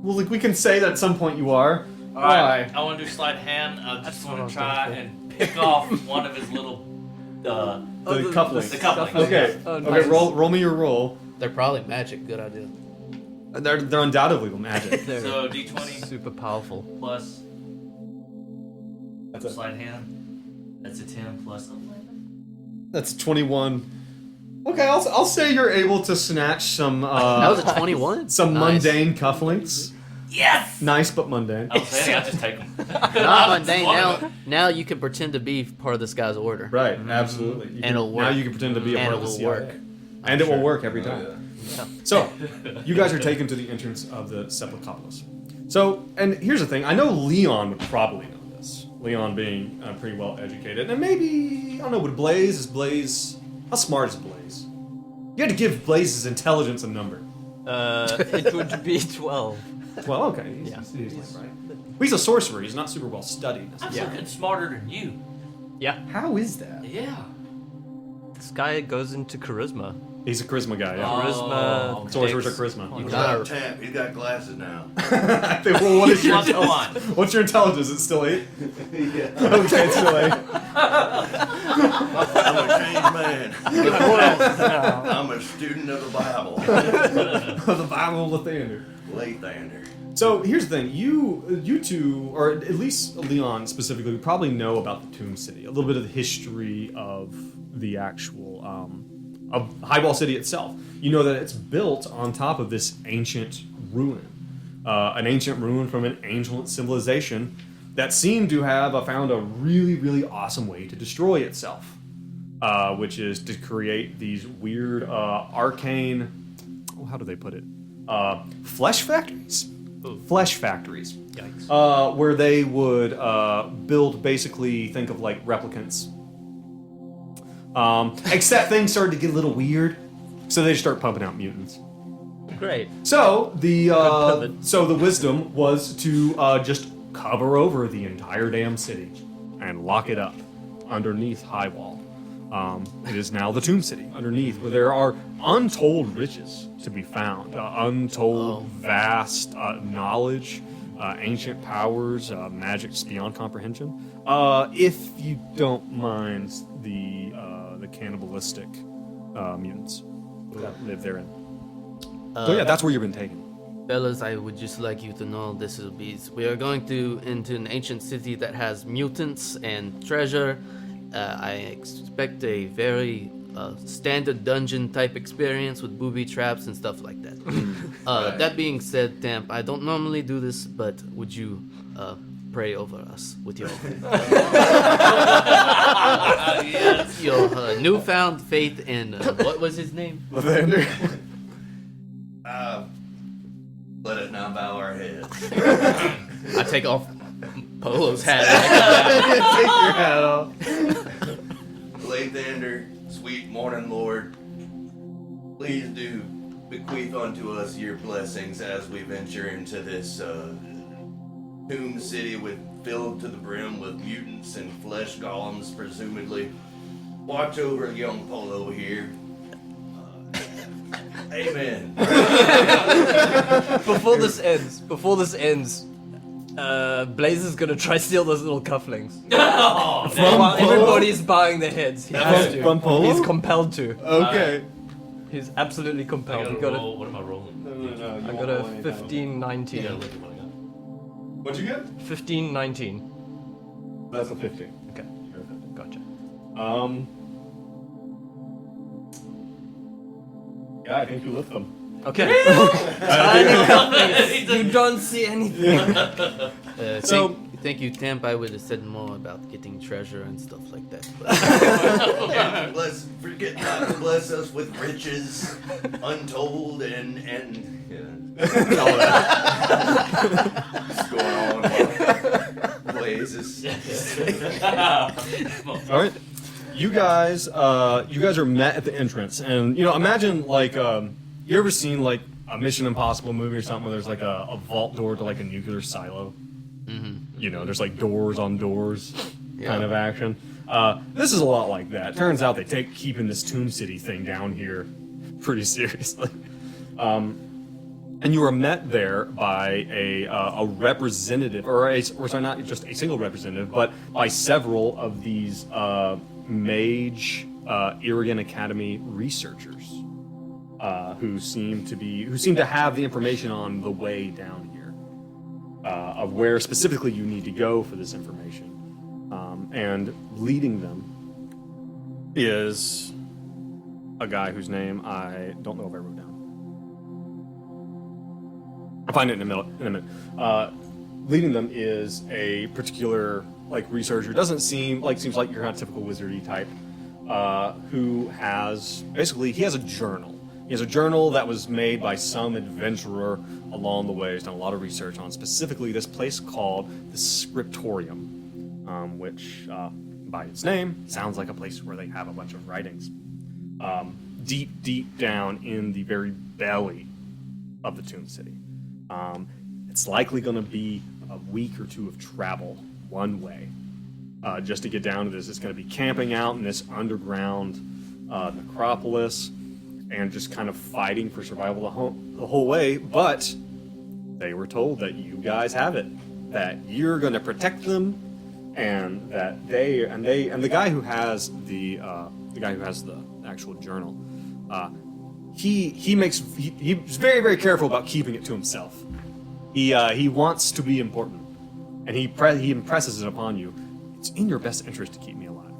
Well, like, we can say that at some point you are. All right. I want to do sleight of hand. I just That's what I want was to try gonna say. and pick off one of his little. The couplings. The couplings. Okay. Oh, Okay, nice. roll me your roll. They're probably magic. Good idea. They're undoubtedly magic. They're So D20 super powerful. plus That's it. sleight of hand. That's a 10 plus 11. That's 21. Okay, I'll say you're able to snatch some That was a 21. some Nice. mundane cufflinks. Yes. Nice but mundane. I was saying, I just take them. Not mundane. Now you can pretend to be part of this guy's order. Right, absolutely. You And can- it'll Now work. you can pretend to be a And part it of the will CIA. work. And it will sure. work every time. So, you guys are taken to the entrance of the Sepulchopolis. So, and here's the thing. I know Leon would probably know this. Leon being pretty well educated. And maybe, I don't know, is Blaze... How smart is Blaze? You had to give Blaze's intelligence a number. It would be 12. Well, okay. He's right. He's a sorcerer. He's not super well studied. I'm fucking smarter than you. Yeah. How is that? Yeah. This guy goes into charisma. He's a charisma guy, yeah. Charisma. Oh, Sorcerers are takes- charisma. You He's gotta- got Tamp. He's got glasses now. Well, what is your Plus one. What's your intelligence? It's still 8? Yeah. Okay, it's still 8. I'm a changed man. I'm a student of the Bible. The Bible of Lathander. Lathander. So here's the thing: you two, or at least Leon specifically, probably know about the Tomb City, a little bit of the history of the actual of Highwall City itself. You know that it's built on top of this ancient ruin, an ancient ruin from an ancient civilization that seemed to have found a really, really awesome way to destroy itself, which is to create these weird arcane. Oh, how do they put it? Flesh factories. Flesh factories. Yikes. Where they would build, basically, think of like replicants. Except things started to get a little weird, so they just start pumping out mutants. Great. So the pivot. wisdom was to just cover over the entire damn city and lock it up underneath Highwall. It is now the Tomb City underneath, where there are untold riches to be found, untold vast knowledge, ancient powers, magics beyond comprehension. If you don't mind the cannibalistic mutants that live therein. So yeah, that's where you've been taken. Fellas, I would just like you to know we are going into an ancient city that has mutants and treasure. I expect a very standard dungeon type experience with booby traps and stuff like that. Right. That being said, Tamp, I don't normally do this, but would you pray over us with your Yes. your newfound faith in what was his name? Lathander. Let us now bow our heads. I take off Polo's hat. Take your hat off. Lathander, sweet morning lord, please do bequeath unto us your blessings as we venture into this tomb city filled to the brim with mutants and flesh golems, presumably. Watch over young Polo here. Amen. Before this ends, Blaze is gonna try steal those little cufflinks. Oh, While everybody's bowing their heads, he has to. From Polo? He's compelled to. Okay. He's absolutely I compelled. gotta He got roll. What am I rolling? No, I got a 15-19. Yeah, look at what I got. What'd you get? 15-19. That's a 15. Okay, gotcha. Yeah, I think you lift them. Okay. Tiny companies. You don't see anything. Thank you, Tamp. I would have said more about getting treasure and stuff like that. Forget not to bless us with riches, untold and all that. What's going on? Blazes. All right. You guys are met at the entrance, and imagine like you ever seen like a Mission Impossible movie or something where there's like a vault door to like a nuclear silo. There's like doors on doors kind of action. This is a lot like that. Turns out they take keeping this Tomb City thing down here pretty seriously. And you are met there by a representative, or sorry, not just a single representative, but by several of these mage Irrigan Academy researchers who seem to have the information on the way down here. Of where specifically you need to go for this information. And leading them is a guy whose name I don't know if I wrote down. I'll find it in a minute. Leading them is a particular researcher. Seems like your kind of typical wizardy type, who has he has a journal. He has a journal that was made by some adventurer along the way. He's done a lot of research on specifically this place called the Scriptorium, which, by its name, sounds like a place where they have a bunch of writings. Deep down in the very belly of the Tomb City. It's likely going to be a week or two of travel one way. Just to get down to this, it's going to be camping out in this underground necropolis, and just kind of fighting for survival the whole way. But they were told that you guys have it, that you're going to protect them, and that the guy who has the actual journal, he's very, very careful about keeping it to himself. He wants to be important, and he impresses it upon you. It's in your best interest to keep me alive,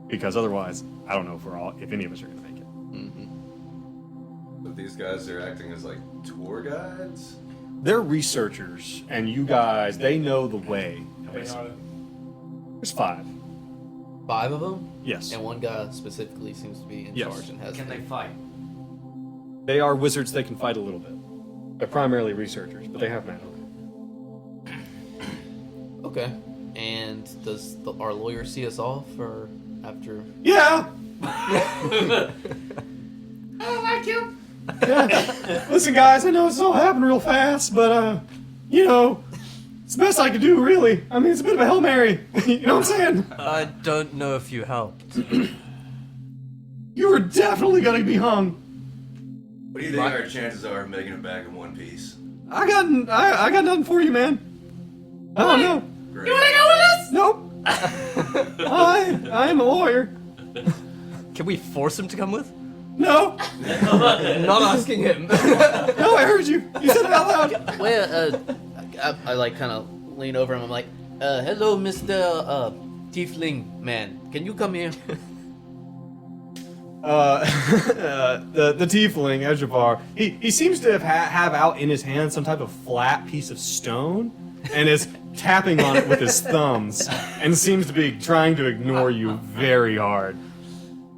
because otherwise, I don't know if any of us are going to make it. But these guys are acting as like tour guides? They're researchers, and you guys, they know the way. Basically. There's 5. 5 of them? Yes. And one guy specifically seems to be in charge and has. Can they fight? They are wizards. They can fight a little bit. They're primarily researchers, but they have magic. Okay. And does our lawyer see us off, or after? Yeah. I don't like you. Yeah. Listen, guys, I know this all happened real fast, but it's the best I could do, really. I mean, it's a bit of a Hail Mary. You know what I'm saying? I don't know if you helped. You were definitely gonna be hung. What do you think our chances are of making it back in one piece? I got nothing for you, man. I don't know. Great. You wanna go with us? Nope. I am a lawyer. Can we force him to come with? No. Not asking him. No, I heard you. You said it out loud. Well, I kind of lean over him. I'm like, hello, Mr. Tiefling man. Can you come here? The tiefling, Ejavar, he seems to have out in his hand some type of flat piece of stone, and is tapping on it with his thumbs, and seems to be trying to ignore you very hard.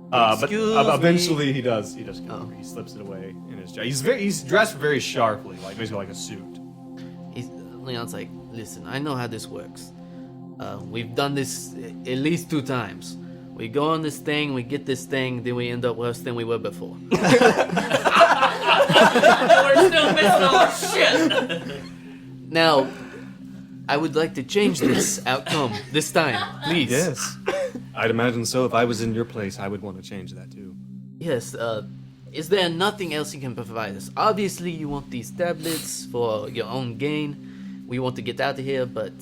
But eventually he does come over. He slips it away in his jacket. He's dressed very sharply, basically like a suit. Leon's like, listen, I know how this works. We've done this at least 2 times. We go on this thing, we get this thing, then we end up worse than we were before. We're still missing our shit. Now, I would like to change this outcome this time, please. Yes. I'd imagine so. If I was in your place, I would want to change that too. Yes, is there nothing else you can provide us? Obviously, you want these tablets for your own gain. We want to get out of here, but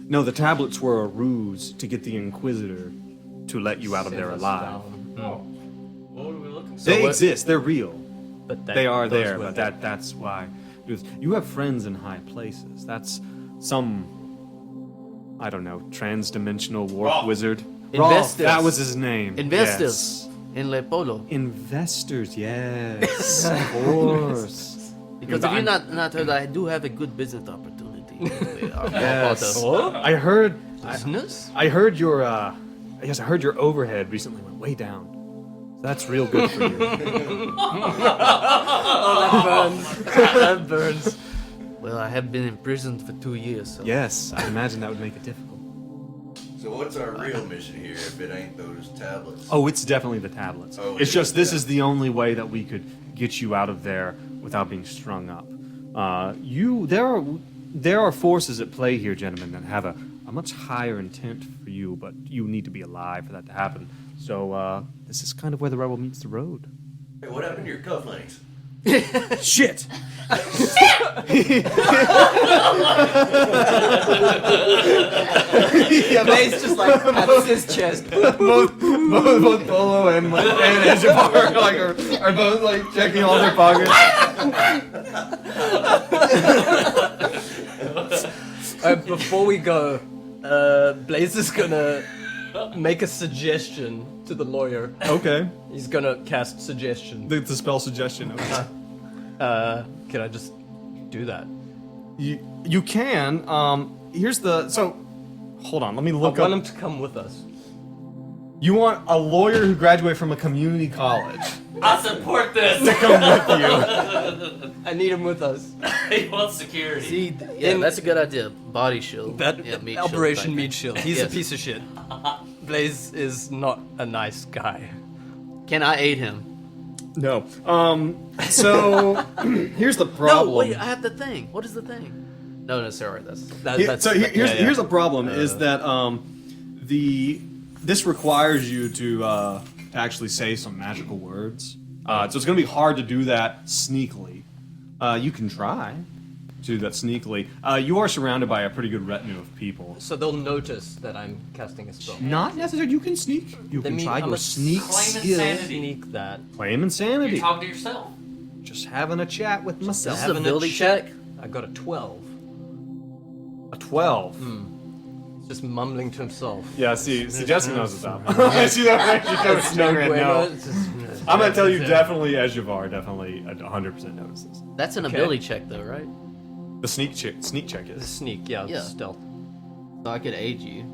No, the tablets were a ruse to get the Inquisitor to let you out of there alive. What are we looking for? They exist. They're real. But They are there, but that's why. You have friends in high places. That's some, I don't know, trans-dimensional warp Rolf. wizard. Investors. That was his name. Investors. in Le Polo. Investors, yes, of course. Because if you're not heard, I do have a good business opportunity. Yes. I heard. Business? I heard your. Yes, I heard your overhead recently went way down. So that's real good for you. That burns. Well, I have been imprisoned for 2 years. So. Yes, I imagine that would make it difficult. So what's our real mission here if it ain't those tablets? Oh, it's definitely the tablets. Oh, it's it just is, this yeah. is the only way that we could get you out of there without being strung up. There are forces at play here, gentlemen, that have a much higher intent for you, but you need to be alive for that to happen. So this is kind of where the rubber meets the road. Hey, what happened to your cufflinks? Shit! Blaze just like pats his chest. both Polo and Ejapar are both like checking all their pockets. Before we go, Blaze is gonna make a suggestion to the lawyer. Okay. He's gonna cast suggestion. The spell suggestion. Okay. Can I just do that? You can. Here's the hold on. Let me I look want up. him to come with us. You want a lawyer who graduated from a community college I support this. to come with you. I need him with us. He wants security. See, yeah, that's a good idea. Body shield. That yeah, meat shield Operation type Meat thing. Shield. He's Yes. a piece of shit. Blaze is not a nice guy. Can I aid him? No. So here's the problem. No, wait, I have the thing. What is the thing? No, sorry, that's. Here's the problem is that this requires you to actually say some magical words. So it's going to be hard to do that sneakily. You can try to do that sneakily. You are surrounded by a pretty good retinue of people. So they'll notice that I'm casting a spell. Not necessarily. You can sneak. You can mean, try I'm your a sneak claim skill. insanity. Sneak that. Claim insanity. You're talking to yourself. Just having a chat with myself. This is a Having a ability check. check. I got a 12. A 12. Just mumbling to himself. Yeah, see, Jessica knows what's up. See that? She knows No right bueno, now. it's just- I'm gonna tell you, definitely, Ejapar, definitely 100% notices. That's an Okay. ability check, though, right? The sneak check is. Sneak, yeah, Yeah. stealth. So I could aid you.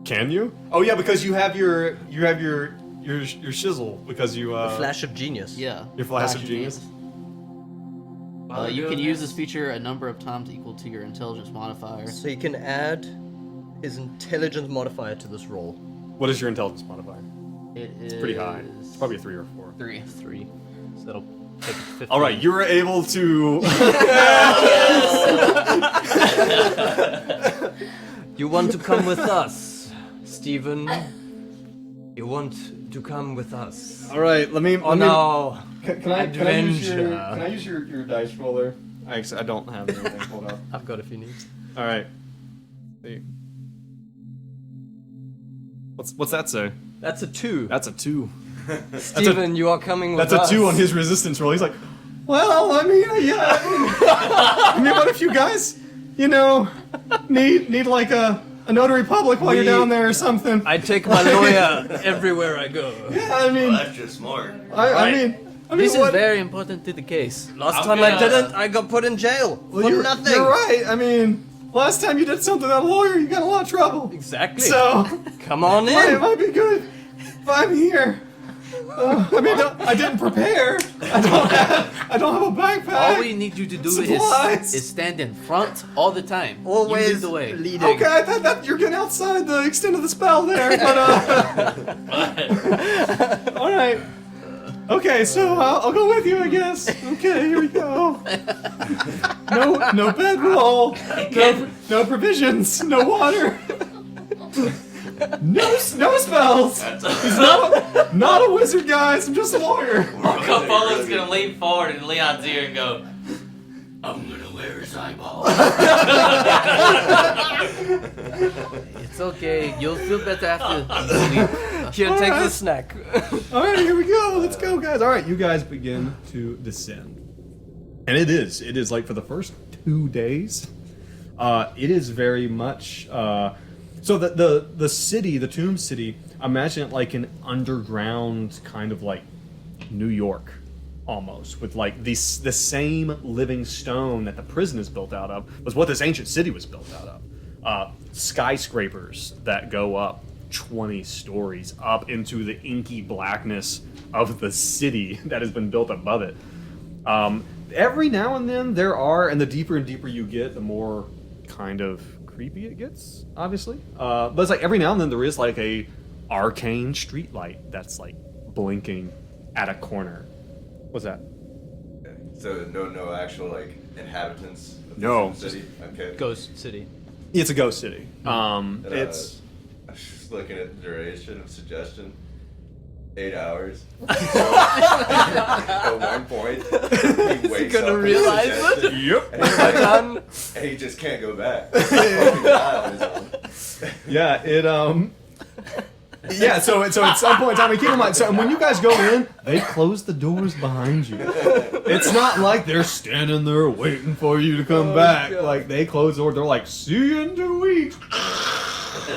Can you? Oh yeah, because you have your shizzle because you Flash of genius. Yeah. Your flash of genius? You can use this feature a number of times equal to your intelligence modifier. So you can add his intelligence modifier to this roll. What is your intelligence modifier? It is Pretty high. It's probably a 3 or 4. 3. 3. So that'll take it to 15. All right, you were able to. You want to come with us, Stephen? You want to come with us? All right, let me. No. Can I Adventure. use your dice roller? I don't have anything pulled up. I've got a few needs. All right. See. What's that say? That's a 2. That's a 2. Stephen, you are coming with That's us. a 2 on his resistance roll. He's like, well, I mean, yeah. I mean, what if you guys, need like a notary public while you're down there or something? I take my lawyer everywhere I go. Yeah, I mean, Well, that's just smart. I mean, This is what? very important to the case. Last I'm time gonna- I didn't, I got put in jail Well, for you're, nothing. You're right. I mean, last time you did something as a lawyer, you got in a lot of trouble. Exactly. So, Come on it in. might be good if I'm here. I mean, I didn't prepare. I don't have a backpack. All we need you to do Supplies. is stand in front all the time. You Always lead the way. leading. Okay, I thought that you're getting outside the extent of the spell there, but all right. Okay, so I'll go with you, I guess. Okay, here we go. No bedroll. No provisions. No water. No spells. He's not a wizard, guys. I'm just a lawyer. Polo's gonna lean forward in Leon's ear and go, I'm gonna wear his eyeball. It's okay. You'll feel better after you leave. Here, take the snack. All right, here we go. Let's go, guys. All right, you guys begin to descend, and it is like for the first 2 days, it is very much. So the city, the tomb city, imagine it like an underground kind of like New York, almost, with like the same living stone that the prison is built out of was what this ancient city was built out of. Skyscrapers that go up 20 stories up into the inky blackness of the city that has been built above it. Every now and then there are, and the deeper and deeper you get, the more kind of creepy it gets, obviously. But it's like every now and then there is like a arcane street light that's like blinking at a corner. What's that? Okay. So no actual like inhabitants of No. the city. Okay. Ghost City. It's a ghost city. And, It's I was just looking at the duration of suggestion. 8 hours. So, at one point, he wakes gonna up with realize a suggestion, yep. and he just can't go back. He's fucking die on his own. Yeah, yeah, so at some point in time, keep in mind, so when you guys go in, they close the doors behind you. It's not like they're standing there waiting for you to come back. God. Like, they close the door, they're like, see you in 2 weeks.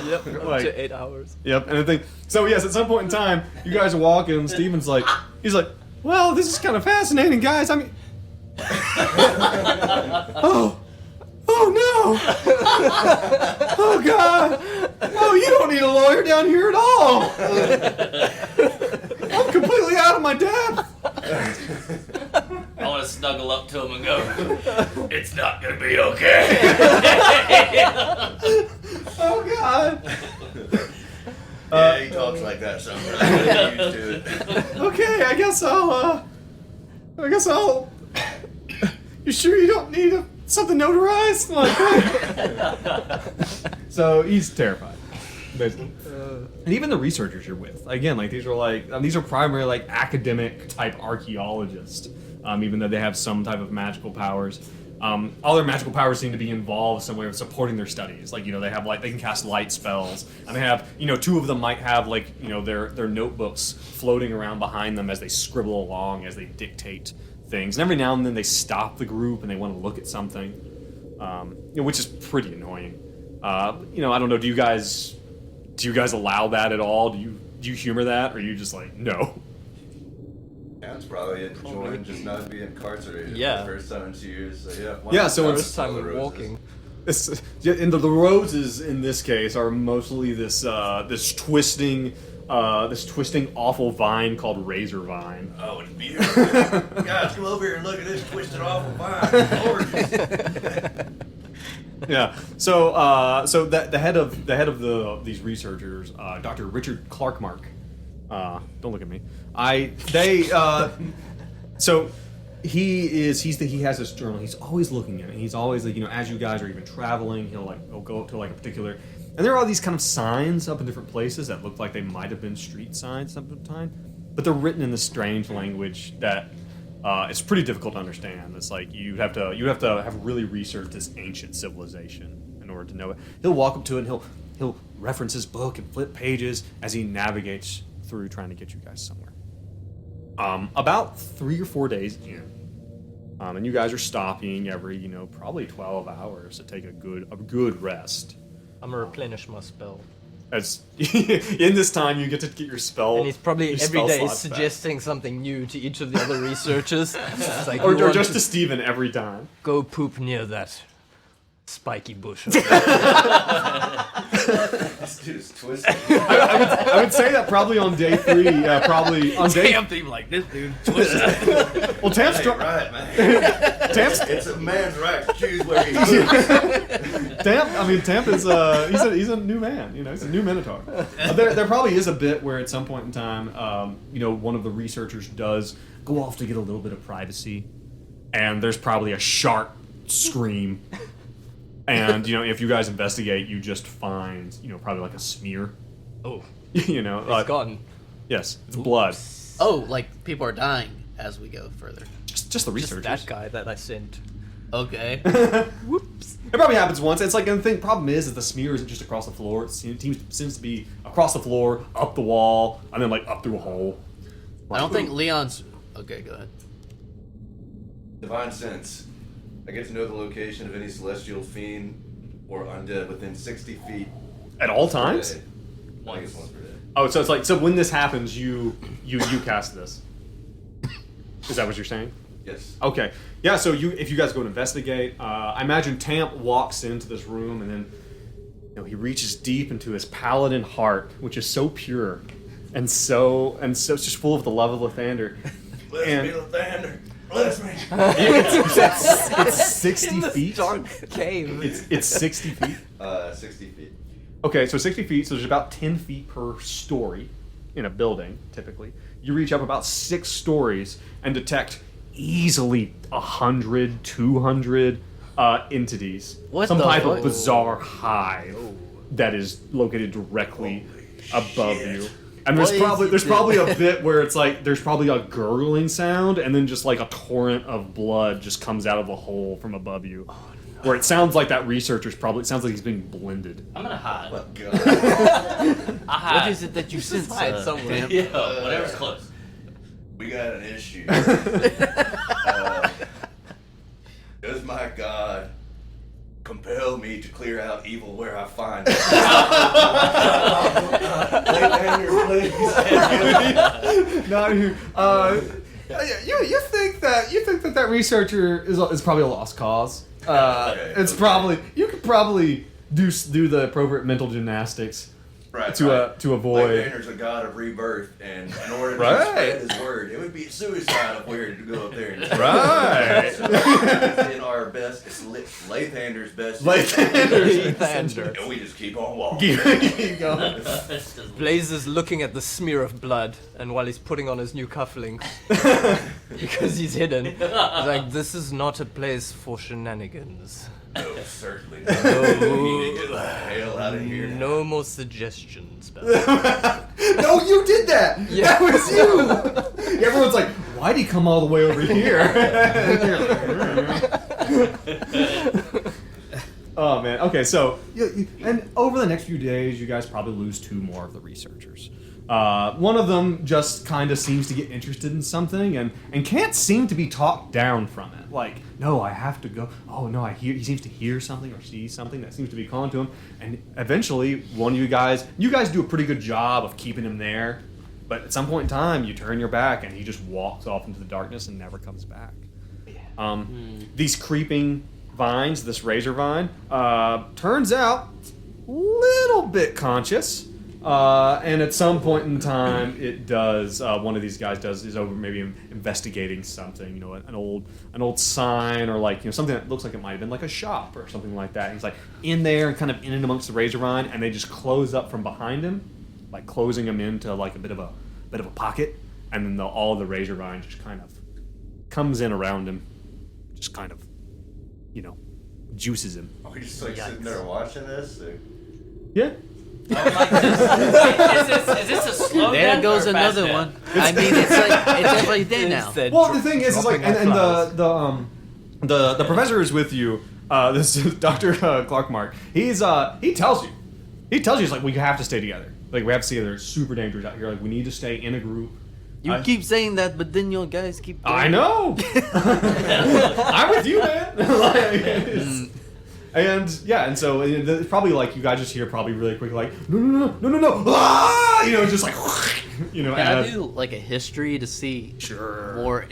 Yep, up Like- to 8 hours. Yep, and I think, so yes, at some point in time, you guys are walking, Steven's like, he's like, well, this is kind of fascinating, guys. I mean, oh no! Oh God! Oh, you don't need a lawyer down here at all! I'm completely out of my depth! I want to snuggle up to him and go, it's not going to be okay. Oh God! Yeah, he talks like that sometimes. I'm getting used to it. Okay, I guess I'll. You sure you don't need something notarized? Like, so he's terrified, basically. And even the researchers you're with, again, like these are primarily like academic type archaeologists, even though they have some type of magical powers. All their magical powers seem to be involved some way of supporting their studies. Like, they have they can cast light spells, and they have, two of them might have their notebooks floating around behind them as they scribble along, as they dictate things. And every now and then they stop the group and they want to look at something, which is pretty annoying. I don't know. Do you guys allow that at all? Do you humor that, or are you just like, no? That's probably enjoying just not being incarcerated Yeah. for the first time in 2 years. So yeah. Yeah, so it's- First time we're walking. And the roses in this case are mostly this twisting awful vine called razor vine. Oh, it's beautiful. Guys, come over here and look at this twisted awful vine. It's gorgeous. Yeah. So the head of these researchers, Dr. Richard Clarkmark. Don't look at me. So he has this journal. He's always looking at it. He's always like, as you guys are even traveling, he'll go up to like a particular, and there are all these kind of signs up in different places that look like they might have been street signs sometime, but they're written in this strange language that it's pretty difficult to understand. It's like you have to have really researched this ancient civilization in order to know it. He'll walk up to it and he'll reference his book and flip pages as he navigates through trying to get you guys somewhere. About 3 or 4 days in, and you guys are stopping every probably 12 hours to take a good rest. I'm gonna replenish my spell. As in this time you get to get your spell. And he's probably your every spell day slots back. suggesting something new to each of the other researchers. It's like, or you want just to Steven every time. go poop near that spiky bush. This dude is twisted. I would say that probably on day 3, probably on day. Damn thing like this dude twisted. Well, Tamp's Hey, right, man. Tamp's It's a man's right to choose where he lives. Tamp is he's a new man. He's a new Minotaur. There probably is a bit where at some point in time, one of the researchers does go off to get a little bit of privacy, and there's probably a sharp scream. And if you guys investigate, you just find probably like a smear. Oh, It's it's gone. Yes, it's blood. Oh, like people are dying as we go further. Just the Just researchers. that guy that I sent. Okay. Whoops. It probably happens once. It's like, and the problem is that the smear isn't just across the floor. It seems to be across the floor, up the wall, and then like up through a hole. I don't think Leon's. Okay, go ahead. Divine sense. I get to know the location of any celestial fiend or undead within 60 feet At all per times. day. I think it's once per day. Oh, so it's like so when this happens, you cast this. Is that what you're saying? Yes. Okay. Yeah. So if you guys go and investigate, I imagine Tamp walks into this room and then he reaches deep into his paladin heart, which is so pure, and so it's just full of the love of Lathander. Bless And- me, Lathander. Bless me. It's 60 feet. Dark cave. It's 60 feet. 60 feet. Okay, so 60 feet, so there's about 10 feet per story in a building, typically. You reach up about 6 stories and detect easily 100, 200 entities. What Some the type fuck? of bizarre hive that is located directly above you. And there's probably a bit where it's like there's probably a gurgling sound and then just like a torrent of blood just comes out of a hole from above you. Where it sounds like that researcher's probably it sounds like he's being blended. I'm gonna hide. Oh, God. I hide. What is it that you sense? hide somewhere. Tamp? Yeah, whatever's close. We got an issue. Does my God compel me to clear out evil where I find it? Lathander, please. Not here. You think that researcher is probably a lost cause. It's Okay. probably you could probably do the appropriate mental gymnastics to avoid. Lathander's a god of rebirth, and in order to Right. spread his word, it would be suicide if we were to go up there and Right. So it's in our best, it's Lathander's best. Lathander. And we just keep on walking. Keep going. Blaze is looking at the smear of blood, and while he's putting on his new cufflinks, because he's hidden, he's like, "This is not a place for shenanigans. No, certainly not. We need to get the hell out of here. No more suggestions." No, you did that. Yeah. That was you. Everyone's like, "Why'd he come all the way over here?" Oh man. Okay, so and over the next few days, you guys probably lose 2 more of the researchers. One of them just kind of seems to get interested in something and can't seem to be talked down from it. Like, no, I have to go. Oh no, he seems to hear something or see something that seems to be calling to him. And eventually, one of you guys do a pretty good job of keeping him there. But at some point in time, you turn your back and he just walks off into the darkness and never comes back. These creeping vines, this razor vine, turns out little bit conscious. And at some point in time, it does. One of these guys is over maybe investigating something, an old sign or something that looks like it might have been like a shop or something like that. He's like in there and kind of in and amongst the razor vine, and they just close up from behind him, like closing him into like a bit of a pocket, and then all the razor vine just kind of comes in around him, just kind of, juices him. Are we just like sitting there watching this? Or? Yeah. Is this a slow There death goes or a fast another death? one. I mean, it's every day now. Well, the thing is like, and the professor is with you. This is Dr. Clark Mark. He tells you, he's like, we have to stay together. Like, we have to stay together. It's super dangerous out here. Like, we need to stay in a group. You keep saying that, but then your guys keep. I know. I'm with you, man. And so it's probably like you guys just hear probably really quick like no, ah! Just like Can I do like a history to see Sure. more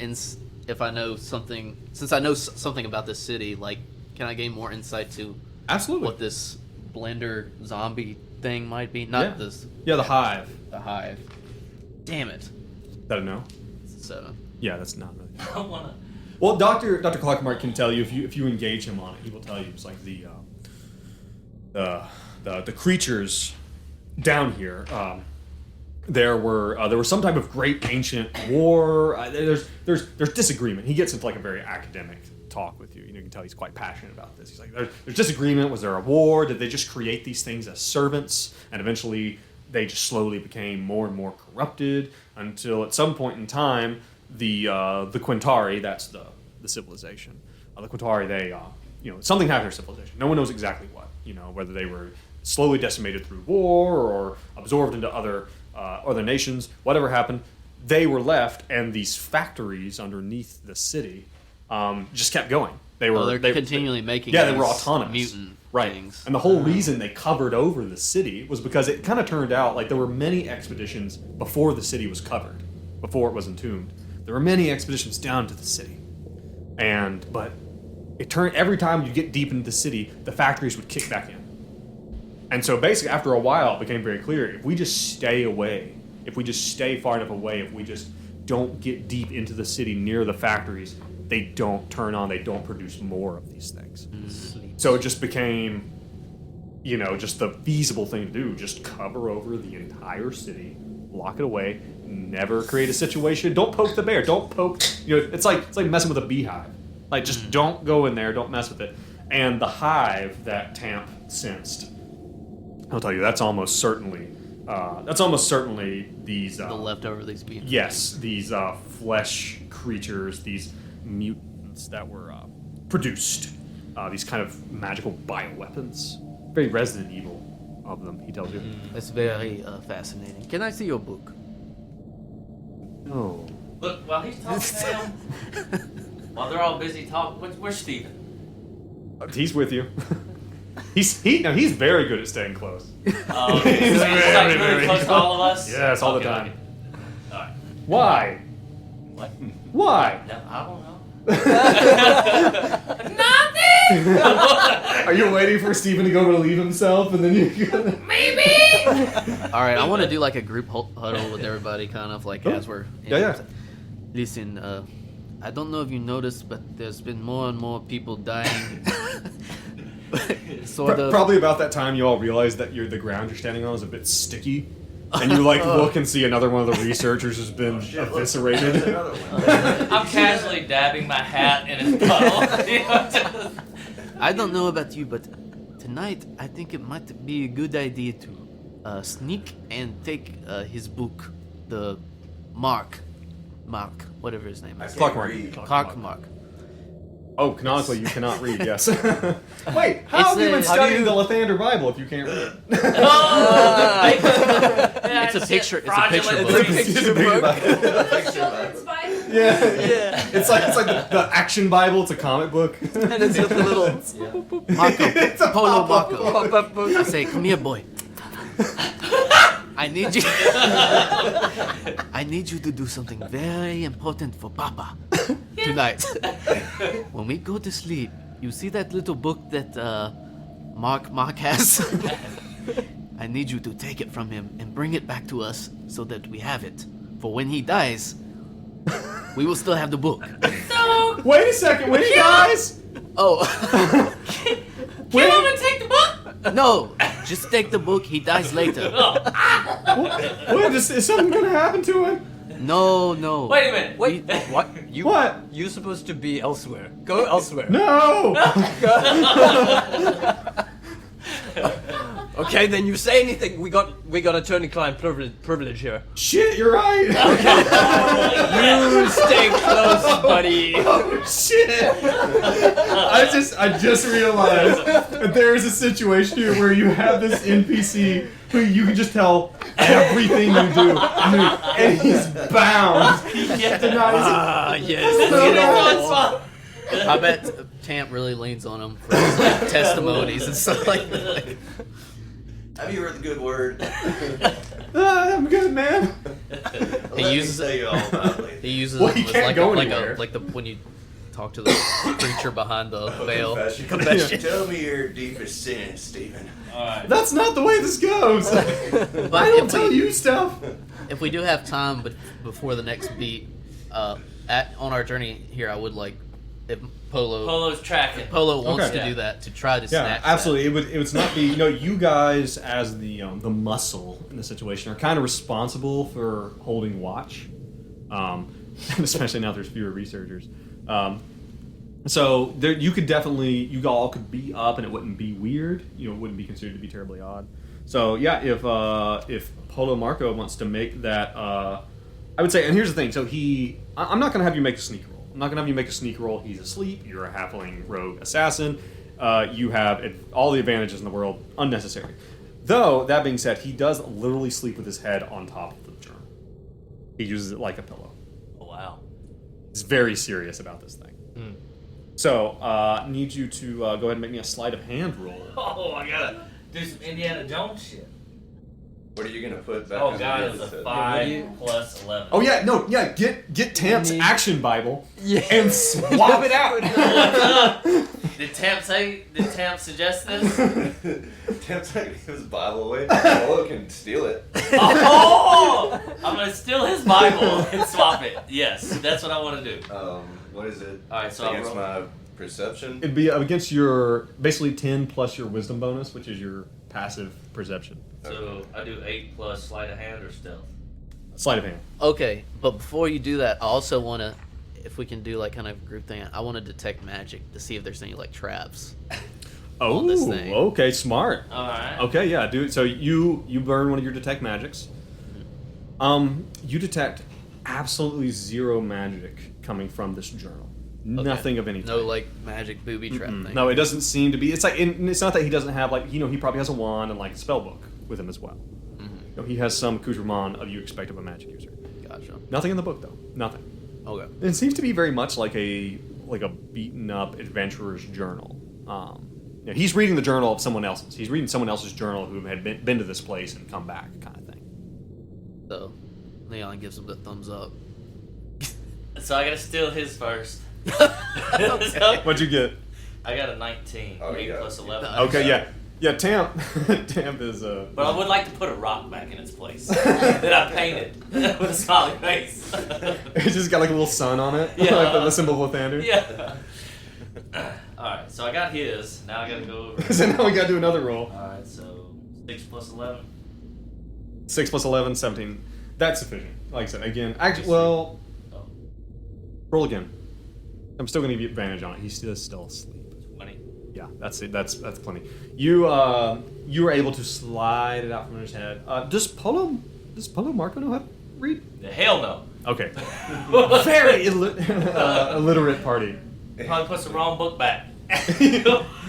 if I know something? Since I know something about this city, like, can I gain more insight to Absolutely. what this blender zombie thing might be? Not this. Yeah, the hive. The hive. Damn it. Is that a no? 7. Yeah, that's not really. I don't wanna. Well, Dr. Clark Mark can tell you if you engage him on it, he will tell you it's like the creatures down here. There was some type of great ancient war. There's disagreement. He gets into like a very academic talk with you. You can tell he's quite passionate about this. He's like, there's disagreement. Was there a war? Did they just create these things as servants, and eventually they just slowly became more and more corrupted until at some point in time the Quintari, that's the civilization. The Quintari, they something happened to their civilization. No one knows exactly what. Whether they were slowly decimated through war or absorbed into other nations. Whatever happened, they were left, and these factories underneath the city just kept going. They were they're continually making. Yeah, they were these autonomous. mutant Right. things. And the whole reason they covered over the city was because it kind of turned out like there were many expeditions before the city was covered, before it was entombed. There were many expeditions down to the city. But it turned every time you get deep into the city, the factories would kick back in. And so basically after a while it became very clear, if we just stay away, if we just stay far enough away, if we just don't get deep into the city near the factories, they don't turn on, they don't produce more of these things. So it just became, just the feasible thing to do. Just cover over the entire city, lock it away, never create a situation. Don't poke the bear. Don't poke. It's like messing with a beehive. Like just don't go in there. Don't mess with it. And the hive that Tamp sensed, I'll tell you, that's almost certainly these. The leftover of these beings. Yes, these flesh creatures, these mutants that were produced. These kind of magical bioweapons. Very Resident Evil of them, he tells you. That's very fascinating. Can I see your book? No. Look, while he's talking to him, while they're all busy talking, where's Steven? He's with you. He's very good at staying close. He's He's like very, really very close to all of us? Yes, all the Okay, time. okay. All right. Why? What? Why? No, I don't know. Are you waiting for Steven to go relieve himself and then you All right, I want to do like a group huddle with everybody, kind of like as we're. Yeah. Listen, I don't know if you noticed, but there's been more and more people dying. Sort of. Probably about that time you all realize that the ground you're standing on is a bit sticky. And you look and see another one of the researchers has been eviscerated. Another one. I'm casually dabbing my hat in his puddle. I don't know about you, but tonight I think it might be a good idea to sneak and take his book, the Mark, whatever his name I is. can't Clockwork. read. Clark Mark. Oh, canonically you cannot read, yes. Wait, how It's have you a- been how studying do the you- Lathander Bible if you can't read? It's a picture. It's a picture fraudulent book. research. It's a big Bible. Children's Bible. Yeah. It's like the action Bible, it's a comic book. And it's got the little Marco, Polo Marco. pop-up book. I say, come here, boy. I need you. I need you to do something very important for Papa tonight. When we go to sleep, you see that little book that Mark has? I need you to take it from him and bring it back to us so that we have it. For when he dies, we will still have the book. Wait a second, when he dies? Oh, You want me to take the book? no. Just take the book. He dies later. Wait, is something gonna happen to him? No. Wait a minute. Wait, what? What? You're supposed to be elsewhere. Go elsewhere. No! Okay, then you say anything. We got attorney-client privilege here. Shit, you're right! You stay close, buddy. Oh, shit! I just realized that there is a situation here where you have this NPC who you can just tell everything you do, and he's bound. Ah, yes. I bet Tamp really leans on him for his testimonies and stuff like that. Have you heard the good word? I'm good, man. He uses Tell you it. all about it later. He uses Well, it he as can't like go a, anywhere. like the when you talk to the creature behind the veil. Confession. Tell me your deepest sin, Stephen. Alright. That's not the way this goes. But I don't if tell we, you stuff. if we do have time, but before the next beat, on our journey here, I would like if Polo's tracking. Polo wants Okay. to do that to try to Yeah, snatch. absolutely. It would not be. You guys as the muscle in the situation are kind of responsible for holding watch, and especially now there's fewer researchers. So there, you all could be up, and it wouldn't be weird. It wouldn't be considered to be terribly odd. So yeah, if Polo Marco wants to make that, I would say. And here's the thing. So I'm not going to have you make a sneak roll. I'm not going to have you make a sneak roll. He's asleep. You're a halfling rogue assassin. You have all the advantages in the world, unnecessary. Though, that being said, he does literally sleep with his head on top of the journal. He uses it like a pillow. Oh, wow. is very serious about this thing. So, need you to go ahead and make me a sleight of hand roll. Oh, I gotta do some Indiana Jones shit. What are you gonna put back? Oh on god, the it's a set? 5 plus 11. Oh yeah, no, yeah. Get Tamp's action Bible and swap it out. Did Tamp suggest this? Tamp's not gonna give his Bible away. Polo can steal it. Oh! I'm gonna steal his Bible and swap it. Yes, that's what I want to do. What is it? Alright, so I'll against roll. my perception. It'd be against your basically 10 plus your wisdom bonus, which is your passive perception. So I do 8 plus sleight of hand or stealth. Sleight of hand. Okay, but before you do that, I also want to, if we can do like kind of a group thing, I want to detect magic to see if there's any like traps. Oh, this thing. okay, smart. All right. Okay, yeah, dude. So you burn one of your detect magics. You detect absolutely zero magic coming from this journal. Okay. Nothing of any type. No like magic booby trap thing. No, it doesn't seem to be. It's like it's not that he doesn't have like he probably has a wand and like a spell book with him as well. He has some accoutrement of you expect of a magic user. Gotcha. Nothing in the book though. Nothing. Okay. It seems to be very much like a beaten up adventurer's journal. He's reading the journal of someone else's. He's reading someone else's journal who had been to this place and come back, kind of thing. So, Leon gives him the thumbs up. So I gotta steal his first. What'd you get? I got a 19. Oh, 8 yeah. plus 11. Okay, yeah, Tamp. Tamp is But I would like to put a rock back in its place that I painted with a smiley face. It's just got like a little sun on it, Yeah. like the symbol of Lathander. Yeah. Alright, so I got his. Now I gotta go over. So now we gotta do another roll. Alright, so 6 plus 11. 6 plus 11, 17. That's sufficient. Like I said, again, actually, well, Oh, roll again. I'm still gonna give you advantage on it. He's still asleep. 20. Yeah, that's it. That's plenty. You were able to slide it out from his head. Does Polo Marco know how to read? The hell no. Okay. Very illiterate party. Probably puts the wrong book back. You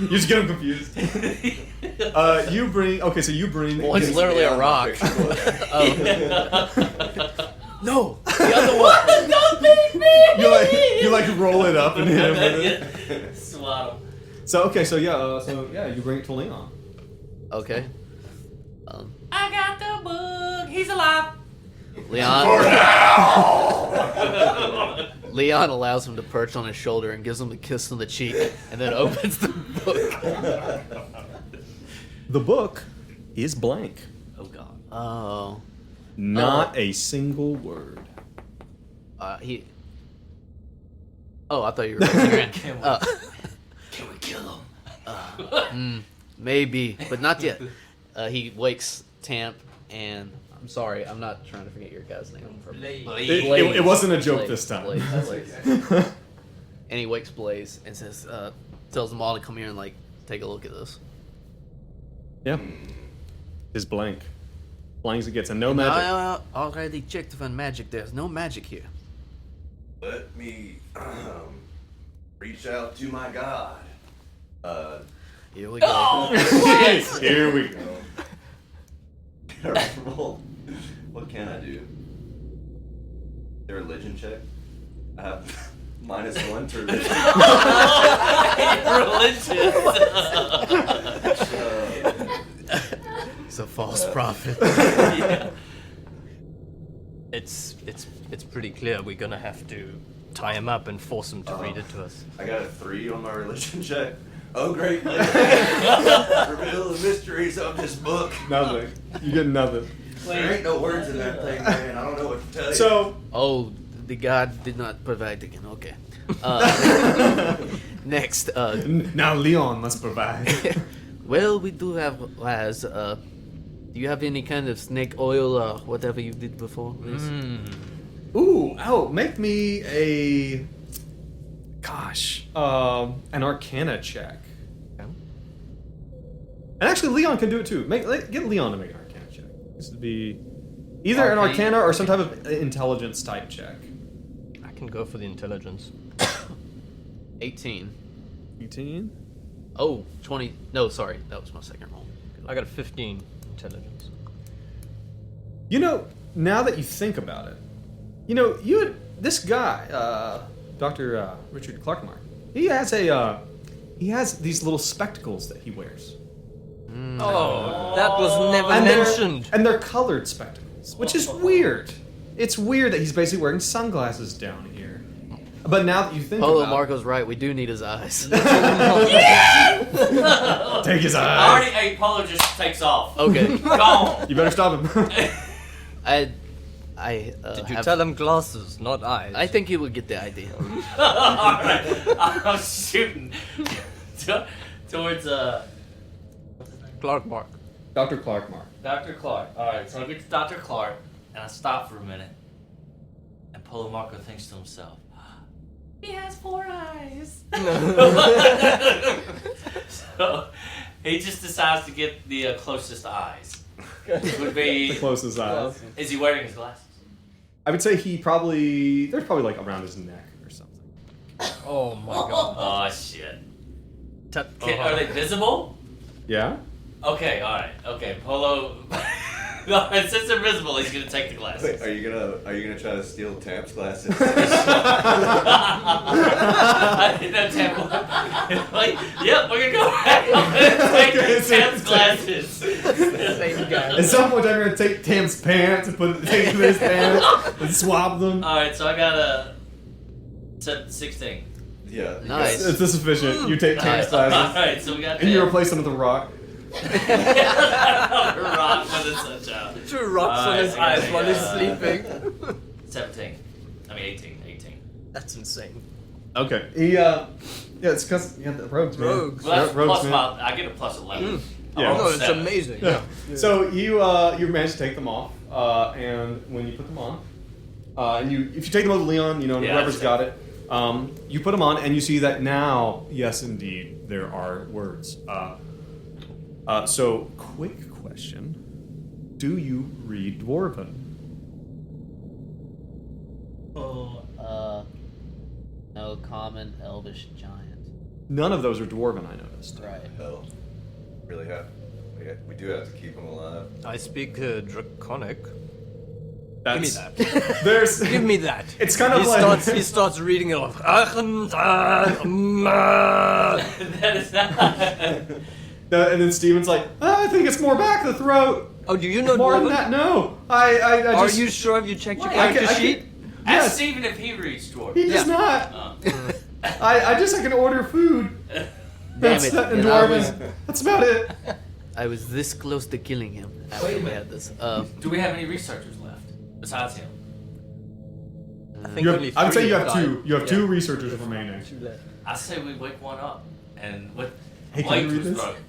just get him confused. You bring. Okay, so you bring. Well, it's literally a rock. No, the other one. Don't beat me! You like roll it up and hit him with it. Swat him. So okay, so yeah, you bring it to Leon. Okay. I got the book. He's alive. Leon allows him to perch on his shoulder and gives him a kiss on the cheek, and then opens the book. The book is blank. Oh god. Oh. Not a single word. He. Oh, I thought you were raising Can we, hand. can we kill him? Maybe, but not yet. He wakes Tamp, and I'm sorry, I'm not trying to forget your guy's name. It wasn't a joke Blaze, this time. Blaze. And he wakes Blaze and says, tells them all to come here and like take a look at this. Yeah. Is blank. Blank as it gets, and no magic. I already checked for magic. There's no magic here. Let me reach out to my god. Here we go. Oh, Here we go. Roll. What can I do? A religion check? I have -1 to religion. Religious. He's a false prophet. Yeah. It's pretty clear we're gonna have to tie him up and force him to read it to us. I got a 3 on my religion check. Oh, great. Reveal the mysteries of this book. Nothing. You get nothing. There ain't no words in that thing, man. I don't know what to tell you. So, Oh, the god did not provide again. Okay. Next. now Leon must provide. Well, we do have do you have any kind of snake oil or whatever you did before this? Make me a... Gosh. An Arcana check. And actually, Leon can do it too. Get Leon to make an Arcana check. This would be either an Arcana or some type of intelligence type check. I can go for the intelligence. 18. 18? Oh, 20. No, sorry. That was my second roll. I got a 15 intelligence. Now that you think about it, this guy, Dr. Richard Clarkmar. He has these little spectacles that he wears. Oh, that was never And mentioned. they're colored spectacles, which is weird. It's weird that he's basically wearing sunglasses down here. But now that you think Polo about Marco's right. We do need his eyes. it, take his eyes. Already, hey, Polo just takes off. Okay. Gone. You better stop him. Did you tell him glasses, not eyes? I think he would get the idea. Alright. I'm shooting towards, Clark Mark. Dr. Clarkmar. Dr. Clark. Alright, so I get to Dr. Clark, and I stop for a minute. And Polo Marco thinks to himself, he has 4 eyes. So he just decides to get the closest eyes. Which would be... The closest eyes. Is he wearing his glasses? I would say they're probably like around his neck or something. Oh my god. Oh, shit. Ta- Are they visible? Yeah? Okay, alright. Okay, Polo... No, since they're visible, he's gonna take the glasses. Wait, are you gonna try to steal Tamp's glasses? I didn't know Tamp. Like, yep, we're gonna go back and take Tamp's glasses. Same guy. At some point, I'm gonna take Tam's pants and take his pants and swap them. Alright, so I got a 16. Yeah. Nice. It's sufficient. You take Tam's glasses Alright, so we got and you 10. replace them with a rock. Rock with the sunshine. 2 rocks on his Alright, eyes while he's yeah. sleeping. 17. I mean 18. That's insane. Okay. Yeah, it's because you have the rogues, man. Rogues. Well, that's Rogues, plus man. my, I get a plus 11. Yeah. I'm No, on it's 7. amazing. Yeah. So you manage to take them off, and when you put them on, and if you take them over to Leon, and Yeah, whoever's that's got it, you put them on, and you see that now, yes, indeed, there are words. So, quick question: do you read Dwarven? No, common, elvish, giant. None of those are Dwarven, I noticed. Right. Hell, really have. We do have to keep them alive. I speak Draconic. That's, Give me that. There's. Give me that. It's kind of he like starts. He starts reading it off. That is not. And then Steven's like, I think it's more back the throat. Oh, do you know More than Dwarven? that, no. I Are just, you sure? Have you checked your Why? character I can- sheet? Ask Yes. Steven if he reads Dwarf. He does Yeah. not. I can order food. That's it. that in And I Dwarven. That's about it. I was this close to killing him after Wait a we minute. had this. Do we have any researchers left besides him? I think only I would say 3 you have died. 2. You have 2 researchers remaining. I say we wake one up and with Hey, can Blake you read was this? broken.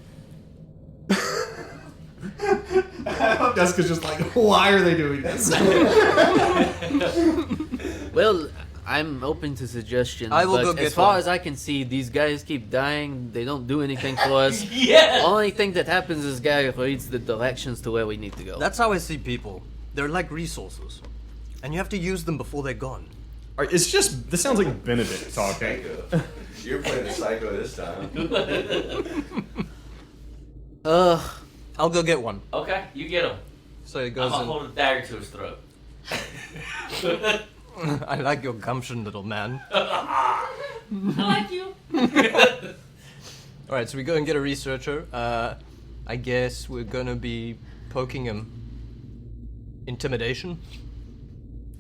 Jessica's just like, why are they doing this? Well, I'm open to suggestions. I will but go get as far one. as I can see, these guys keep dying. They don't do anything for us. Yeah. Only thing that happens is guy reads the directions to where we need to go. That's how I see people. They're like resources, and you have to use them before they're gone. It's just, this sounds like Benedict talking. Psycho. You're playing the psycho this time. I'll go get one. Okay, you get him. So it I'm goes gonna in. hold a dagger to his throat. I like your gumption, little man. I like you. All right, so we go and get a researcher. I guess we're gonna be poking him. Intimidation.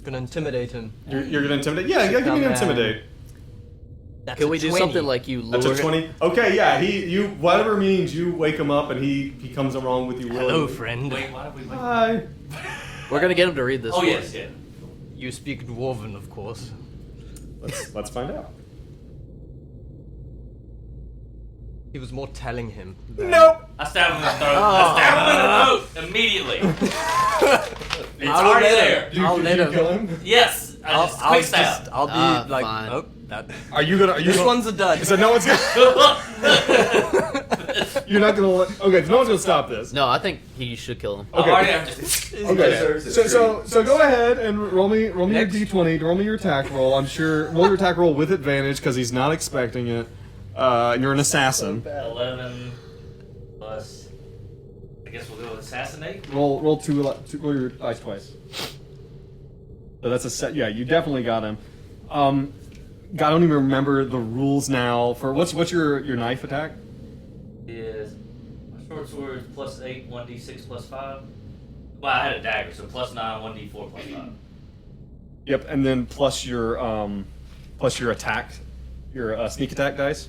Gonna intimidate him. You're gonna intimidate? Yeah, give me Come an on. intimidate. That's Can a we do 20. something like you That's lure a 20. Okay, yeah, whatever means you wake him up and he comes along with you. Hello, willingly. friend. Wait, why did we wait? Hi. We're gonna get him to read this. Oh for yes, us. yeah. You speak Dwarven, of course. Let's find out. He was more telling him. than- Nope. I stab him in the throat. I stab him in the throat immediately. It's I'll already let there. him. I'll let him. Kill him. Yes, I just quick stab. I'll be Ah, like, fine. oh, that. Are you gonna? This one's a dud. So no one's gonna. You're not gonna. Okay, so no one's gonna stop this. No, I think he should kill him. I'm already I'm just. Okay. Deserves a So go ahead and roll me your Next. d20. Roll me your attack roll. I'm sure roll your attack roll with advantage because he's not expecting it. And you're an assassin. 11 plus. I guess we'll go with assassinate. Roll roll roll your dice twice. So that's a set. Yeah, you definitely got him. God, I don't even remember the rules now for what's your knife attack? Is my short sword is +8, 1d6 +5. Well, I had a dagger, so +9, 1d4 +5. Yep, and then plus your attack, your sneak attack dice.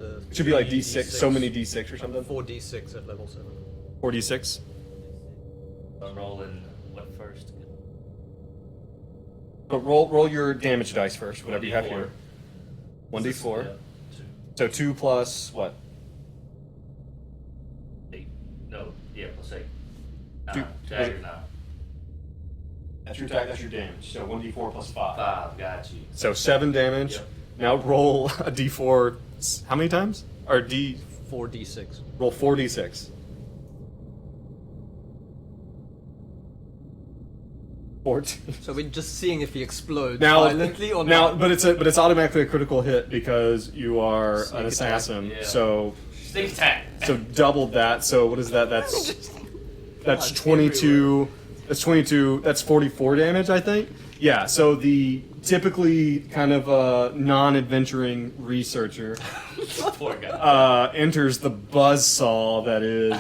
It should be like D6, so many D6 or something. 4d6 at level 7. 4d6. I'm rolling what first? But roll your damage dice first, whatever you have 1d4. here. 1d4. Yeah, 2. So 2 plus what? 8. No, yeah, +8. Two- 9. Dagger 9. That's your attack, that's your damage. So 1d4 plus 5. 5, got you. So 7 damage. Yep. Now roll a d4. How many times? Or 4d6. roll 4d6. 14. So we're just seeing if he explodes Now, violently or now, not. but it's automatically a critical hit because you are Sneak an attack. assassin. Yeah. So Sneak attack. double that. So what is that? That's 22. That's 22. That's 44 damage, I think. Yeah. So the typically kind of non-adventuring researcher Poor guy. enters the buzzsaw that is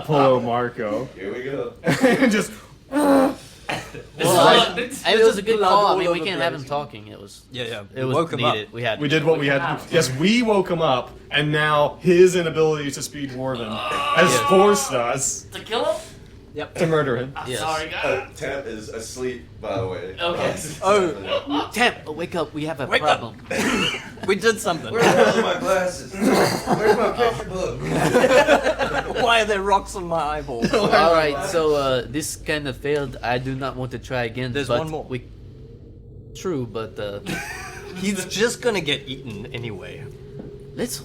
Polo Marco, Here we go. and just. Well, it was a good blood call. I all mean, we over can't the have him place. talking. It was. Yeah. It was woke him needed. up. We had. We did what we had to do. Yes, we woke him up, and now his inability to speak Dwarven has forced us To kill him? to murder him. I'm Yes. sorry, guys. Tamp is asleep, by the way. Okay. Oh. Tamp, wake up. We have a Wake up. problem. We did something. Where the hell are my glasses? Where's my picture book? Why are there rocks on my eyeball? All right, so this kind of failed. I do not want to try again. There's but one more. True, but He's just gonna get eaten anyway. let's.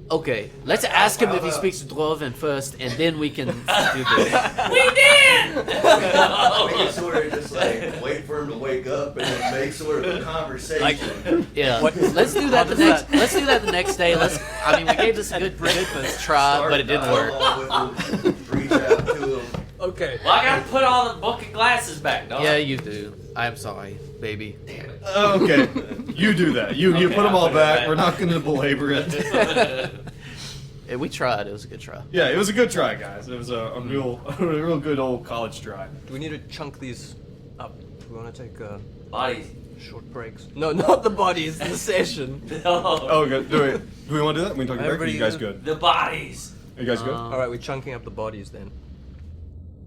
Okay, let's ask him if he speaks Dwarven first, and then we can do this. We did! We can sort of just like wait for him to wake up and then make sort of a conversation. Yeah, What- let's do how that the does next. that- Let's do that the next day. I mean, we gave this a good try, but it didn't work. Reach out to him. Okay. Well, I gotta put all the book and glasses back, dog. Yeah, you do. I'm sorry, baby. Okay, you do that. You Okay, put them I'll all put it back. back. We're not going to belabor it. Yeah, we tried. It was a good try. Yeah, it was a good try, guys. It was a real good old college try. Do we need to chunk these up? Do we want to take Bodies. short breaks? No, not the bodies. The session. No. Oh, good. Do we want to do that? We can talk about it. Are Everybody you guys good? good? The bodies. Are you guys good? All right, we're chunking up the bodies then.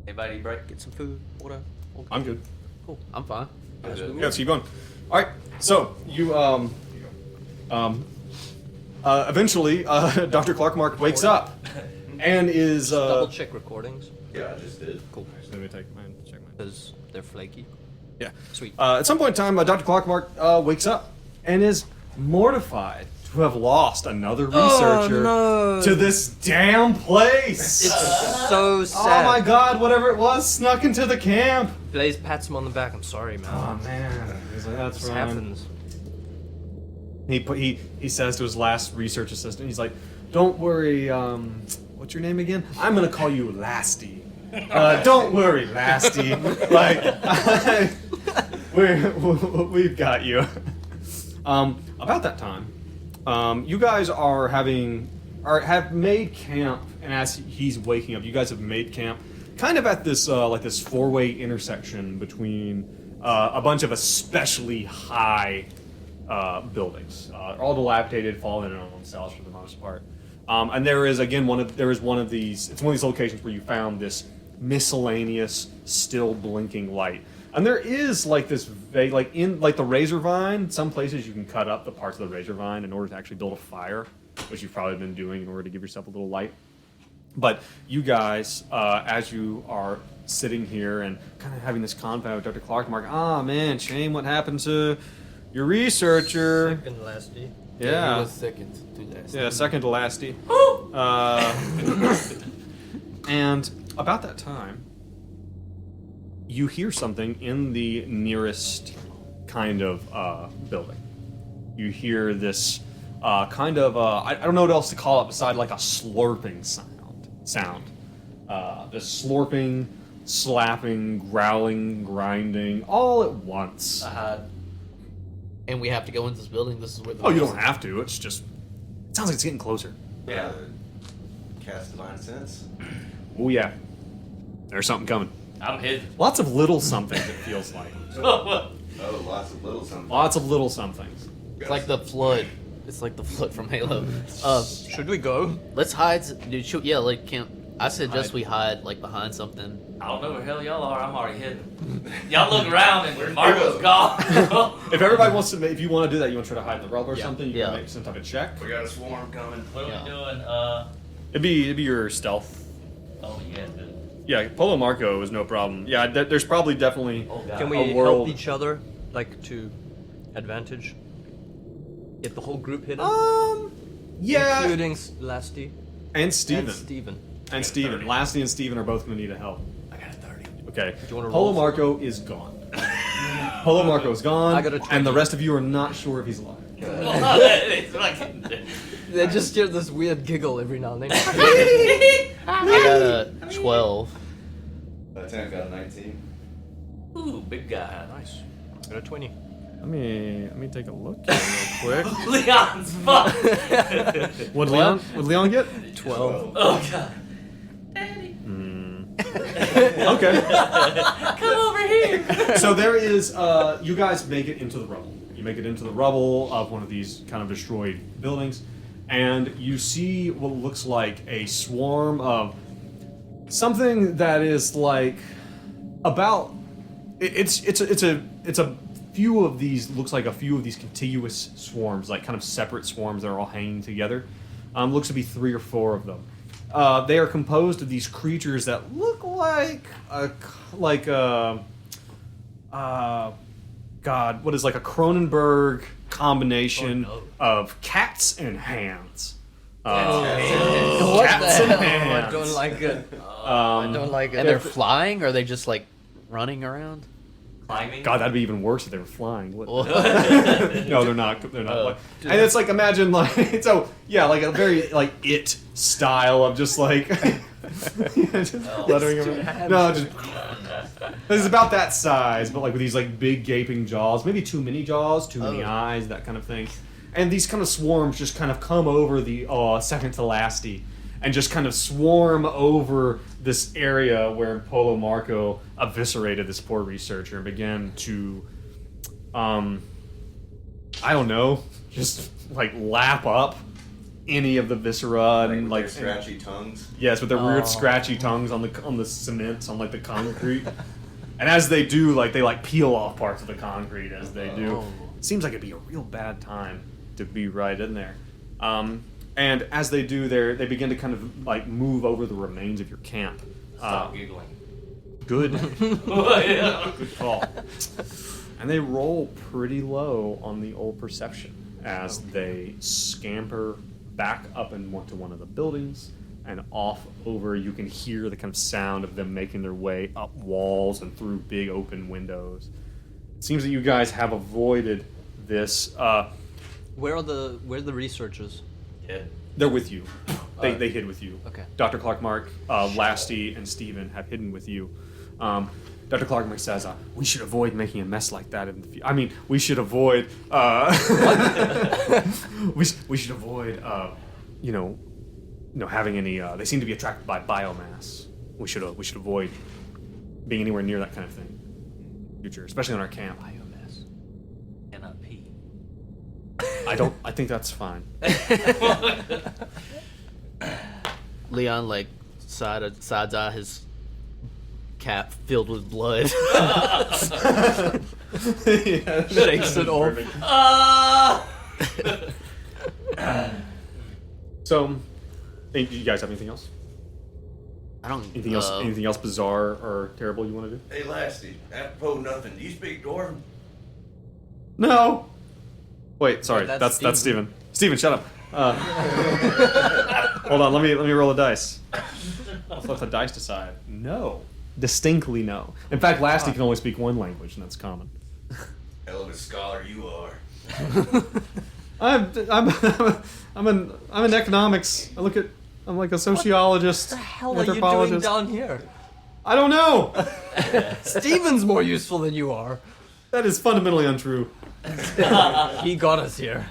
Anybody break? Get some food, water. I'm good. Cool. I'm fine. Yeah, let's keep going. All right. So you eventually Dr. Clarkmark wakes up and is Double check recordings Yeah, I just did. Cool. Let me check mine. because they're flaky. Yeah. Sweet. At some point in time, Dr. Clarkmark wakes up and is mortified to have lost another researcher no. to this damn place. It's so Oh sad. my God! Whatever it was snuck into the camp. Blaze pats him on the back. I'm sorry, man. Oh man, he's like, that's This fine. happens. He says to his last research assistant, he's like, "Don't worry. What's your name again? I'm gonna call you Lasty. Don't worry, Lasty. Like, we've got you." About that time, you guys have made camp, and as he's waking up, you guys have made camp, kind of at this like this four-way intersection between a bunch of especially high buildings, all dilapidated, fallen in on themselves for the most part. And there is again one of these. It's one of these locations where you found this miscellaneous, still blinking light. And there is like this vague, like in like the razor vine. Some places you can cut up the parts of the razor vine in order to actually build a fire, which you've probably been doing in order to give yourself a little light. But you guys, as you are sitting here and kind of having this convo with Dr. Clarkmark, man, shame what happened to your researcher. Second lasty. Yeah. He was second to last. Yeah, second to lasty. And about that time, you hear something in the nearest kind of building. You hear this kind of I don't know what else to call it beside like a slurping sound. This slurping, slapping, growling, grinding, all at once. And we have to go into this building. This is where the Oh, you don't have to. It's just. It sounds like it's getting closer. Yeah. Cast Divine Sense. Oh, yeah. There's something coming. I'm hidden. Lots of little somethings, it feels like. Oh, lots of little something. Lots of little somethings. It's like the flood. It's like the flood from Halo. Should we go? Let's hide. Dude, yeah, like can't. I suggest we hide like behind something. I don't know where the hell y'all are. I'm already hidden. Y'all look around and Marco's gone. If everybody wants to, if you want to do that, you want to try to hide in the rubble or Yeah. something, you Yeah. can make some type of check. We got a swarm coming. What are we doing? It'd be your stealth. Oh yeah. Yeah, Polo Marco is no problem. Yeah, there's probably definitely. Oh god. Can we A help world- each other, like to advantage? Get the whole group hidden, Yeah, including Lasty and Steven. and Steven. And Steven. Lasty and Steven are both going to need a help. I got a 30. Okay. you wanna Polo roll for Marco is gone. Polo Marco is gone, I got a and the 20. rest of you are not sure if he's alive. It's like- They just hear this weird giggle every now and then. I got a 12. Tamp got a 19. Ooh, big guy. Nice. Got a 20. Let me take a look here real quick. Leon's fuck. What did Leon get? 12. Oh god. Okay. Come over here. So there is, you guys make it into the rubble. You make it into the rubble of one of these kind of destroyed buildings, and you see what looks like a swarm of something that is like about. It's a few of these, looks like a few of these contiguous swarms, like kind of separate swarms that are all hanging together. Looks to be 3 or 4 of them. They are composed of these creatures that look like God, what is like a Cronenberg combination of cats and hands. What Cats the and hell? hands. I don't like it. I don't like And it. they're flying, or are they just like running around? Climbing. God, that'd be even worse if they were flying. Well, No, they're not. They're not. And it's like, imagine like so yeah, like a very like It style of just like just fluttering around. No, just it's about that size, but like with these like big gaping jaws, maybe too many jaws, too many eyes, that kind of thing. And these kind of swarms just kind of come over the second to lasty, and just kind of swarm over this area where Polo Marco eviscerated this poor researcher and began to, I don't know, just like lap up any of the viscera and With like their scratchy tongues. yes, with their weird scratchy tongues on the cement, on like the concrete. And as they do, like they like peel off parts of the concrete as they do. It seems like it'd be a real bad time to be right in there. And as they do, they begin to kind of like move over the remains of your camp. Stop giggling. Good, Yeah. good call. And they roll pretty low on the old perception as they scamper back up into one of the buildings and off over. You can hear the kind of sound of them making their way up walls and through big open windows. It seems that you guys have avoided this. Where are the researchers? Yeah. They're with you. They hid with you. Okay. Dr. Clark Mark, Lasty, and Steven have hidden with you. Dr. Clark Mark says, we should avoid making a mess like that in the future. I mean, we should avoid... we should avoid, having any... they seem to be attracted by biomass. We should avoid being anywhere near that kind of thing in the future, especially on our camp. Biomass. Cannot pee. I think that's fine. Leon like sides eye his cap filled with blood. Shakes it off. So, do you guys have anything else? I don't. Anything else? Anything else bizarre or terrible you want to do? Hey, Lasty, apropos nothing. Do you speak Dwarven? No. Wait, sorry. Yeah, that's that's Steven. Steven, shut up. Hold on. Let me roll a dice. I'll flip the dice to side. No. Distinctly no. In fact, Lasty can only speak one language, and that's common. Hell of a scholar you are. I'm in economics. I'm like a sociologist, What the hell are you doing anthropologist. down here? I don't know. Steven's more useful than you are. That is fundamentally untrue. He got us here.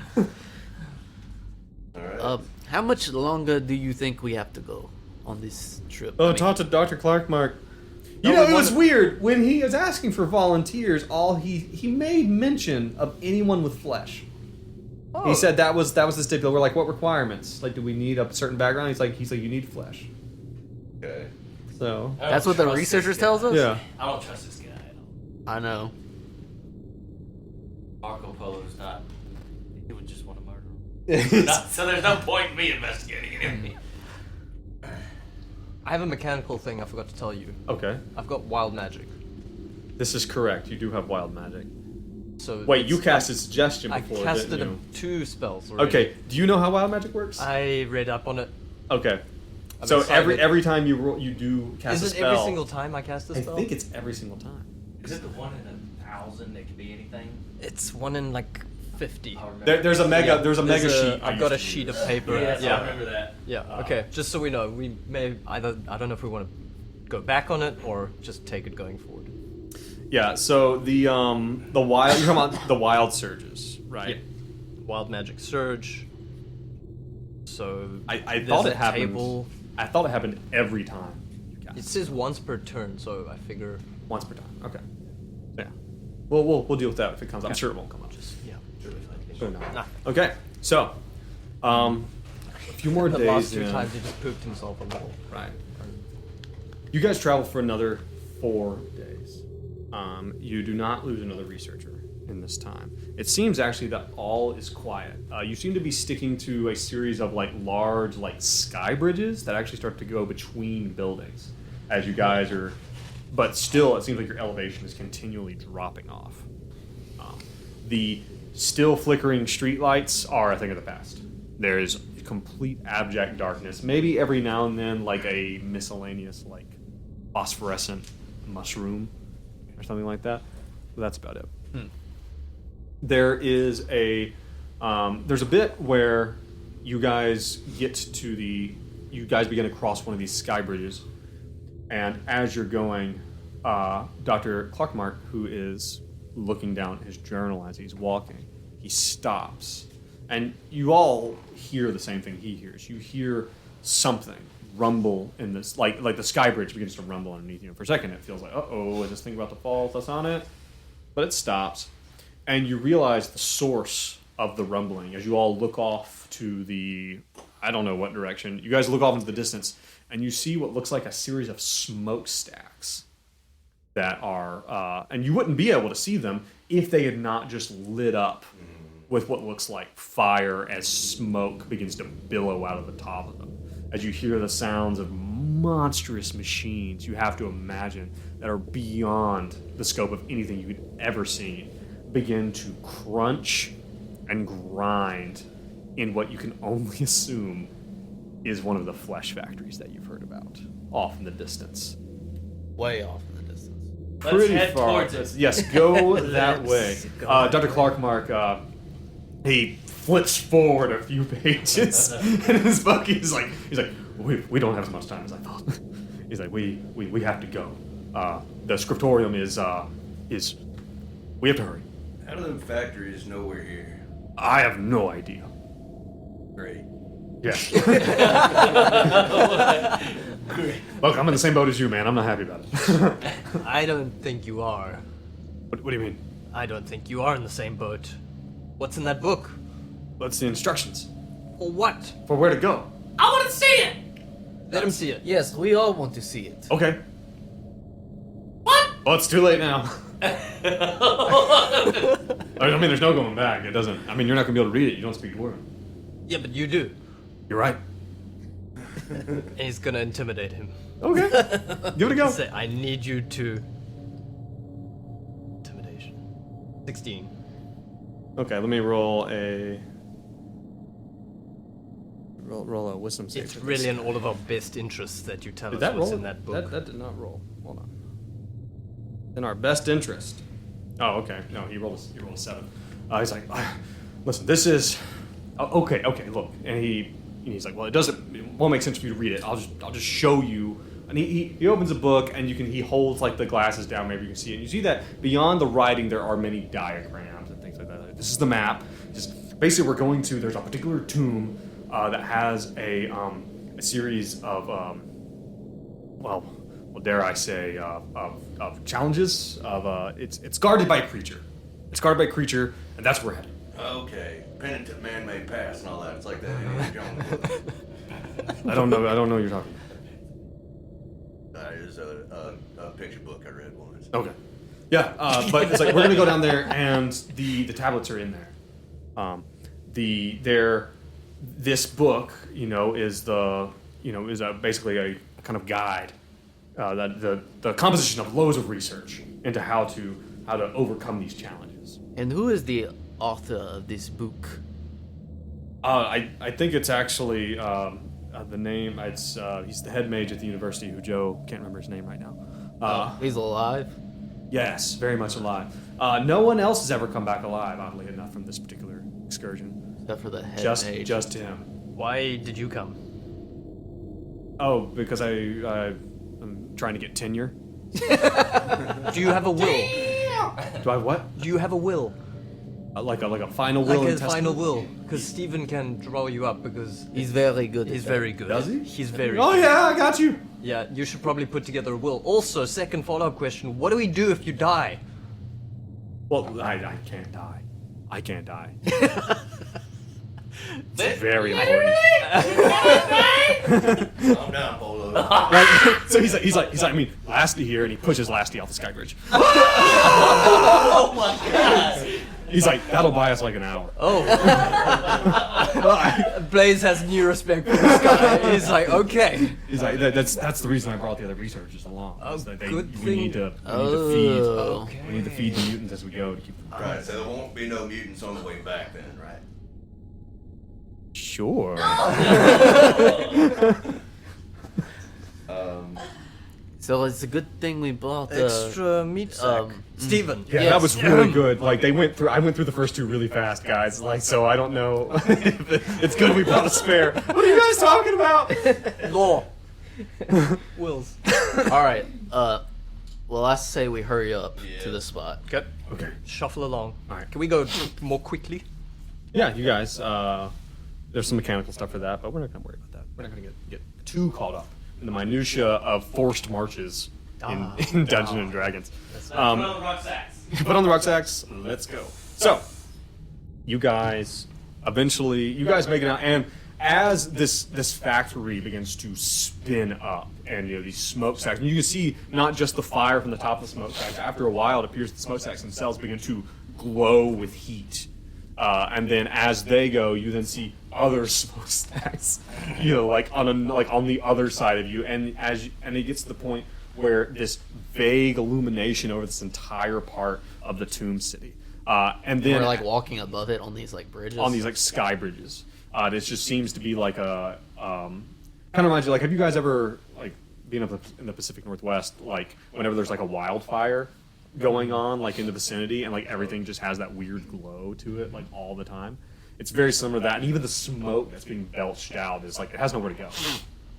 All right. How much longer do you think we have to go on this trip? Oh, I mean, talk to Dr. Clarkmark. You No, know, we it was wanna- weird when he was asking for volunteers. He made mention of anyone with flesh. He said that was the stipulation. We're like, what requirements? Like, do we need a certain background? He's like, you need flesh. Okay. So I don't That's what the trust researchers this guy. tells us? yeah. I don't trust this guy at all. I know. Marco Polo's not. He would just want to murder him. So there's no point in me investigating it. I have a mechanical thing I forgot to tell you. Okay, I've got wild magic. this is correct. You do have wild magic. So Wait, you it's- casted suggestion I before, casted didn't you? 2 spells already. Okay, do you know how wild magic works? I read up on it. Okay, I'm so excited. every time you roll, you do cast a Is it spell. every single time I cast a I spell? think it's every single time. Is it the 1 in 1,000 that could be anything? It's 1 in like 50. I remember. There's a mega sheet. I I've got a used to sheet use. of paper. Yes, I Yeah. remember that. Yeah. Okay. Just so we know, we may either I don't know if we want to go back on it or just take it going forward. Yeah. So the wild you're talking about the wild surges, right? Wild magic surge. So I there's thought a it happened. table. I thought it happened every time. You cast It says once per turn, so I figure once per time. Okay. Yeah. We'll deal with that if it comes. I'm sure it won't come up. just yeah. Sure no. Nah. Okay. So, a few more The days. last 2 in. times he just pooped himself on the wall. Right. You guys travel for another 4 days. You do not lose another researcher in this time. It seems actually that all is quiet. You seem to be sticking to a series of large sky bridges that actually start to go between buildings as you guys are. But still, it seems like your elevation is continually dropping off. The still flickering streetlights are a thing of the past. There is complete abject darkness. Maybe every now and then, a miscellaneous, phosphorescent mushroom or something like that. But that's about it. There is there's a bit where you guys begin to cross one of these sky bridges, and as you're going, Dr. Clarkmark, who is looking down at his journal as he's walking, he stops, and you all hear the same thing he hears. You hear something rumble in this, like the sky bridge begins to rumble underneath you. For a second, it feels like, uh-oh, is this thing about to fall with us on it? But it stops, and you realize the source of the rumbling as you all look off to the, I don't know what direction. You guys look off into the distance, and you see what looks like a series of smokestacks that are, and you wouldn't be able to see them if they had not just lit up with what looks like fire as smoke begins to billow out of the top of them. As you hear the sounds of monstrous machines you have to imagine that are beyond the scope of anything you could ever seen begin to crunch and grind in what you can only assume is one of the flesh factories that you've heard about off in the distance. Way off in the distance. Let's head towards it. Yes, go that way. Dr. Clarkmark, he flips forward a few pages in his book. He's like, we don't have as much time as I thought. He's like, we have to go. The scriptorium is we have to hurry. How do them factories know we're here? I have no idea. Great. Yeah. Look, I'm in the same boat as you, man. I'm not happy about it. I don't think you are. What do you mean? I don't think you are in the same boat. What's in that book? What's the instructions For what? for where to go? I want to see it. Let him see it. Yes, we all want to see it. Okay. What? Well, it's too late now. I mean, there's no going back. It doesn't. I mean, you're not gonna be able to read it. You don't speak word. Yeah, but you do. You're right. And he's gonna intimidate him. Okay. Give it a go. Say, I need you to. Intimidation. 16. Okay, let me roll a wisdom save. It's for really this. in all of our best interests that you tell Did us that what's roll? in that book. That did not roll. Hold on. In our best interest. Oh, okay. No, he rolled a 7. He's like, listen, this is okay. Look, and he's like, well, it won't make sense for you to read it. I'll just show you And he opens a book, and he holds like the glasses down. Maybe you can see it. And you see that beyond the writing, there are many diagrams and things like that. This is the map. Just basically, there's a particular tomb that has a series of well, dare I say, of challenges. It's guarded by a creature. It's guarded by a creature, and that's where we're headed. Okay, penitent man may pass and all that. It's like that Indiana Jones. I don't know what you're talking There's a picture book I read once. about. Okay. Yeah, but it's like we're gonna go down there, and the tablets are in there. This book, is basically a kind of guide, that the composition of loads of research into how to overcome these challenges. And who is the author of this book? I think it's actually the name. He's the head mage at the university, who Joe can't remember his name right now. He's alive? Yes, very much alive. No one else has ever come back alive, oddly enough, from this particular excursion. Except for the head mage. Just him. Why did you come? Oh, because I'm trying to get tenure. Do you have a will? Do I have what? Do you have a will? Like a final will? Like and a final testament? will? Because Stephen can draw you up because He's very good. he's at that. very good. Does he? He's very Oh good. yeah, I got you. Yeah, you should probably put together a will. Also, second follow-up question, what do we do if you die? Well, I can't die. I can't die. It's very important. Calm down, Polo. Right? So he's like, I mean, Lasty here, and he pushes Lasty off the sky bridge. Oh my god! He's like, that'll buy us like an hour. Oh. Blaze has new respect for this guy. He's like, okay. He's like, that's the reason I brought the other researchers along. is that good we thing. need to Oh. feed. We need to feed the mutants as we go to keep them. Right, so there won't be no mutants on the way back then, right? Sure. So it's a good thing we brought Extra meat sack. Stephen. Yeah, Yes. that was really good. Like I went through the first two really fast, guys. Like, so I don't know. It's good we brought a spare. What are you guys talking about? Law. Wills. All right. Well, I say we hurry up to the spot. Okay. Okay. Shuffle along. All right. Can we go more quickly? Yeah, you guys. There's some mechanical stuff for that, but we're not gonna worry about that. We're not gonna get too caught up in the minutia of forced marches in Dungeons and Dragons. Put on the rucksacks. Put on the rucksacks. Let's go. So, you guys make it out, and as this factory begins to spin up, and these smokestacks, and you can see not just the fire from the top of the smokestacks. After a while, it appears the smokestacks themselves begin to glow with heat. And then as they go, you then see other smokestacks, like on the other side of you, and it gets to the point where this vague illumination over this entire part of the tomb city, and then We're like walking above it on these like bridges. on these like sky bridges. This just seems to be like a kind of reminds you, like, have you guys ever like been up in the Pacific Northwest, like whenever there's like a wildfire going on like in the vicinity, and like everything just has that weird glow to it like all the time? It's very similar to that, and even the smoke that's being belched out is like it has nowhere to go.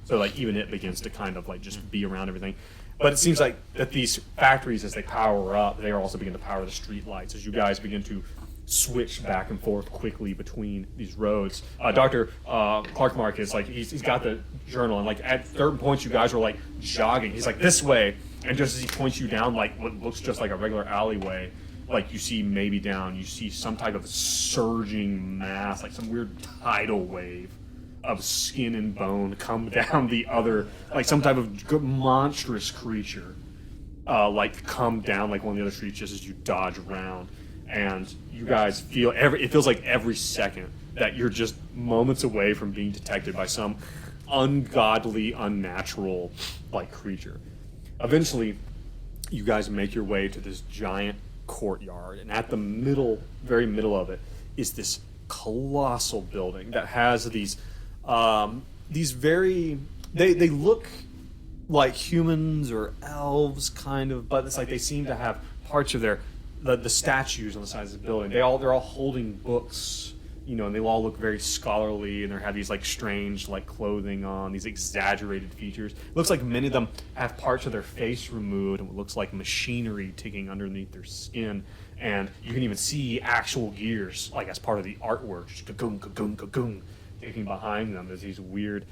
So like even it begins to kind of like just be around everything. But it seems like that these factories, as they power up, they are also begin to power the street lights as you guys begin to switch back and forth quickly between these roads. Dr. Clark Marcus, like he's got the journal, and like at certain points you guys are like jogging. He's like this way, and just as he points you down like what looks just like a regular alleyway, like you see some type of surging mass, like some weird tidal wave of skin and bone come down the other, like some type of monstrous creature, like come down like one of the other streets just as you dodge around. And you guys feel it feels like every second that you're just moments away from being detected by some ungodly, unnatural like creature. Eventually, you guys make your way to this giant courtyard, and at the very middle of it is this colossal building that has these very they look like humans or elves kind of, but it's like they seem to have parts of the statues on the sides of the building. They're all holding books, and they all look very scholarly, and they have these like strange like clothing on, these exaggerated features. It looks like many of them have parts of their face removed, and what looks like machinery ticking underneath their skin. And you can even see actual gears, like as part of the artwork, just ka-gung, ka-gung, ka-gung, ticking behind them. There's these weird,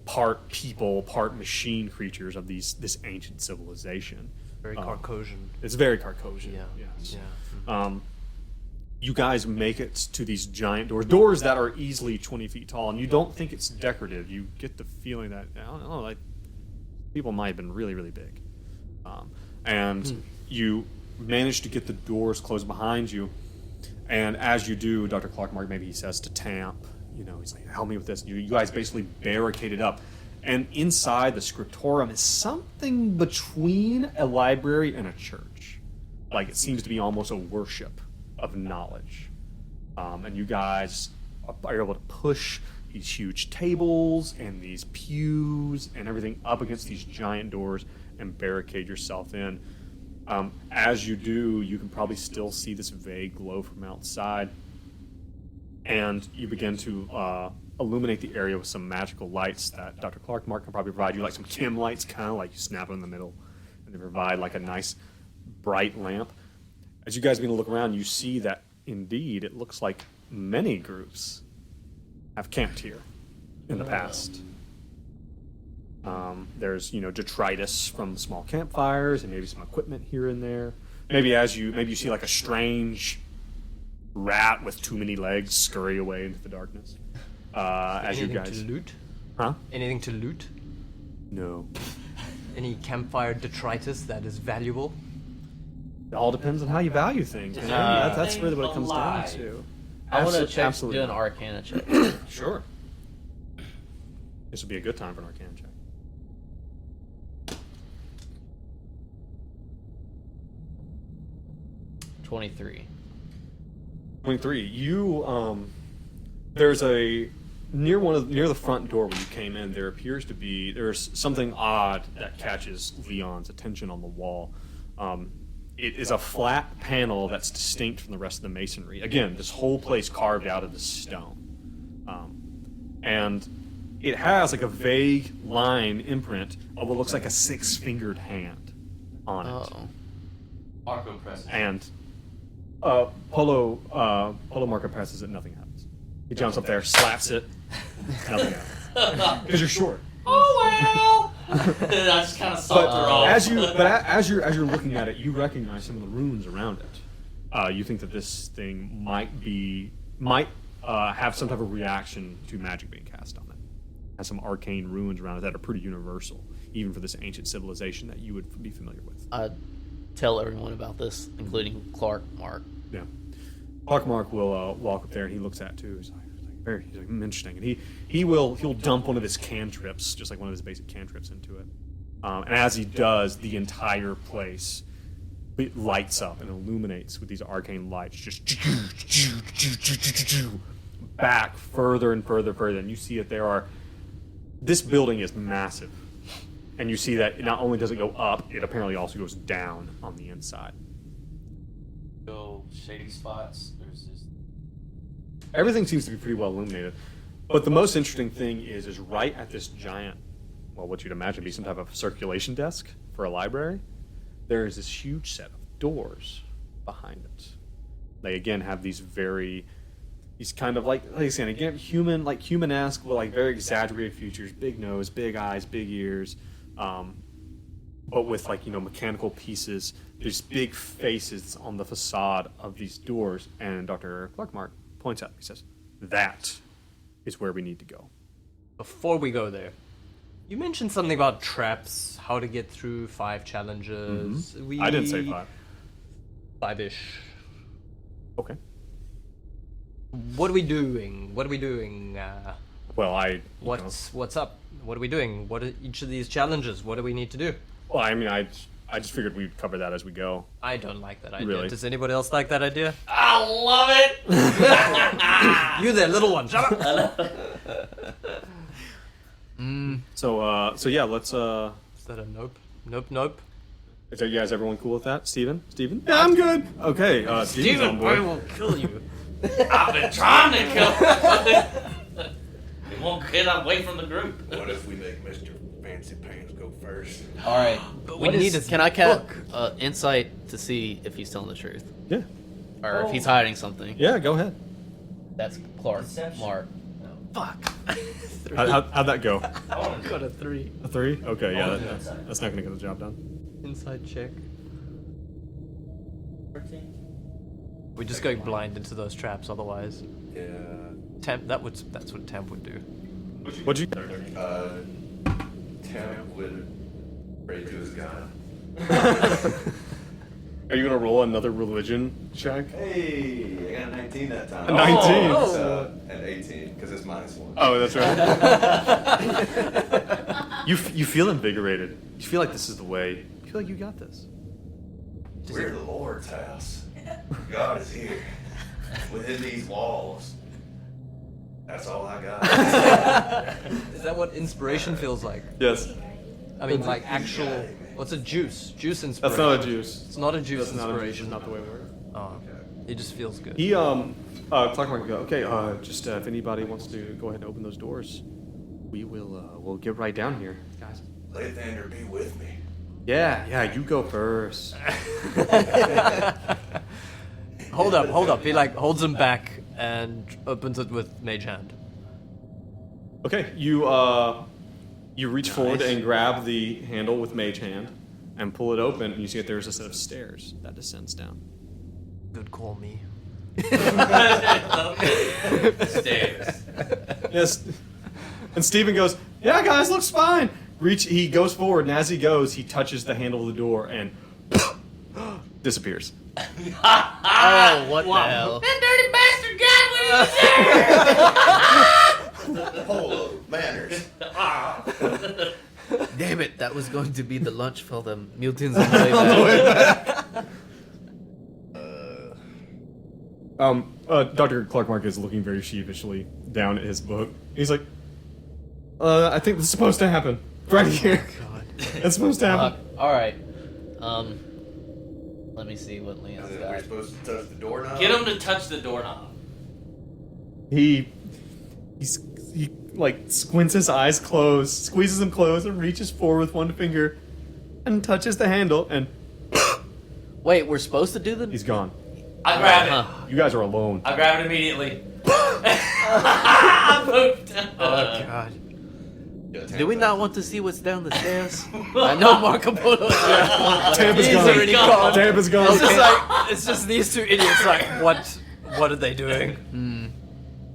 part people, part machine creatures of this ancient civilization. Very Carcosian. It's very Carcosian. Yeah. Yes. Yeah. You guys make it to these giant doors that are easily 20 feet tall, and you don't think it's decorative. You get the feeling that, I don't know, like, people might have been really, really big. And you manage to get the doors closed behind you, and as you do, Dr. Clarkmark, maybe he says to Tamp, he's like, help me with this. You guys basically barricade it up. And inside the scriptorium is something between a library and a church. Like, it seems to be almost a worship of knowledge. And you guys are able to push these huge tables and these pews and everything up against these giant doors and barricade yourself in. As you do, you can probably still see this vague glow from outside. And you begin to illuminate the area with some magical lights that Dr. Clarkmark can probably provide you, like some Kim lights, kind of like you snap them in the middle, and they provide like a nice bright lamp. As you guys begin to look around, you see that indeed it looks like many groups have camped here in the past. There's detritus from small campfires and maybe some equipment here and there. Maybe you see like a strange rat with too many legs scurry away into the darkness. As you guys, to loot? huh? Anything to loot? No. Any campfire detritus that is valuable? It all depends on how you value things. Man. That's really what it comes down to. I want to check, Absolutely do an not. Arcana check. Sure. This would be a good time for an Arcana check. 23. 23. You there's a near the front door when you came in. There's something odd that catches Leon's attention on the wall. It is a flat panel that's distinct from the rest of the masonry. Again, this whole place carved out of the stone, and it has like a vague line imprint of what looks like a 6-fingered hand on it. Oh. Marco presses. And Polo Marco presses it, nothing happens. He jumps up there, slaps it, nothing happens. Because you're short. Oh well. I just kind of saw it off. As you're looking at it, you recognize some of the runes around it. You think that this thing might have some type of reaction to magic being cast on it. It has some arcane runes around it that are pretty universal, even for this ancient civilization that you would be familiar with. Tell everyone about this, including Mark. Yeah. Mark will walk up there and he looks at it too. He's like, interesting. And he'll dump one of his cantrips, just like one of his basic cantrips, into it. And as he does, the entire place it lights up and illuminates with these arcane lights, just back further and further. And you see that this building is massive. And you see that not only does it go up, it apparently also goes down on the inside. Go shady spots. There's this. Everything seems to be pretty well illuminated. But the most interesting thing is right at this giant, well, what you'd imagine be some type of circulation desk for a library, there is this huge set of doors behind it. They again have these kind of like I said, again, human-esque, but like very exaggerated features, big nose, big eyes, big ears, but with mechanical pieces. There's big faces on the facade of these doors, and Dr. Clarkmark points out, he says, that is where we need to go. Before we go there, you mentioned something about traps, how to get through 5 challenges. Mm-hmm. I didn't say 5. 5-ish. Okay. What are we doing? Well, What's up? What are we doing? What are each of these challenges? What do we need to do? Well, I mean, I just figured we'd cover that as we go. I don't like that idea. Really? Does anybody else like that idea? I love it. You there, little one, shut up! So yeah, let's. Is that a nope? Nope. Is you guys everyone cool with that? Steven? Yeah, I'm good. Okay, Steven's on board. I will kill you. I've been trying to kill him. It won't get away from the group. What if we make Mr. Fancy Pants go first? All right. But we need Can I cast insight to see if he's telling the truth Yeah. or if he's hiding something? Yeah, go ahead. That's Clark. Deception. Mark. Fuck. How'd that go? I want to Got a 3. A 3? Okay, yeah, Oh, that's not gonna get the job done. Inside check. 13. We're just going blind into those traps otherwise. Yeah. Tamp, that's what Tamp would do. What'd you? Tamp would pray to his god. Are you gonna roll another religion check? Hey, I got a 19 that time. A 19? So, and 18, because it's -1. Oh, that's right. you feel invigorated. You feel like this is the way. You feel like you got this. We're the Lord's house. God is here. Within these walls. That's all I got. Is that what inspiration feels like? Yes. I mean, like actual. What's a juice? Juice inspiration. That's not a juice. It's not a juice That's not a juice. inspiration. Not the way we work. Oh, it just feels good. He Clockwork go. Okay, just if anybody wants to go ahead and open those doors, we will. We'll get right down here, guys. Lathander be with me. Yeah, you go first. Hold up. He like holds him back and opens it with Mage Hand. Okay, you reach forward and grab the handle with Mage Hand and pull it open, and you see that there's a set of stairs that descends down. Good call, me. Stairs. Yes. And Steven goes, "Yeah, guys, looks fine." He goes forward, and as he goes, he touches the handle of the door and disappears. Oh, what the hell? That dirty bastard got what Polo, manners. Damn it, that was going to be the lunch for the mutants on the way back. Dr. Clarkmark is looking very sheepishly down at his book. He's like, I think this is supposed to happen. Right here. God. It's supposed to happen. Alright. Let me see what Leon's We're got. supposed to touch the doorknob. Get him to touch the doorknob. He like squints his eyes closed, squeezes them closed, and reaches forward with one finger and touches the handle, and Wait, we're supposed to do the... he's gone. I grab it. You guys are alone. I grab it immediately. I moved. Oh God. Do we not want to see what's down the stairs? I know Marco Polo. Tampa's He's gone. already gone. Tampa's gone. It's just like it's just these two idiots. Like what are they doing?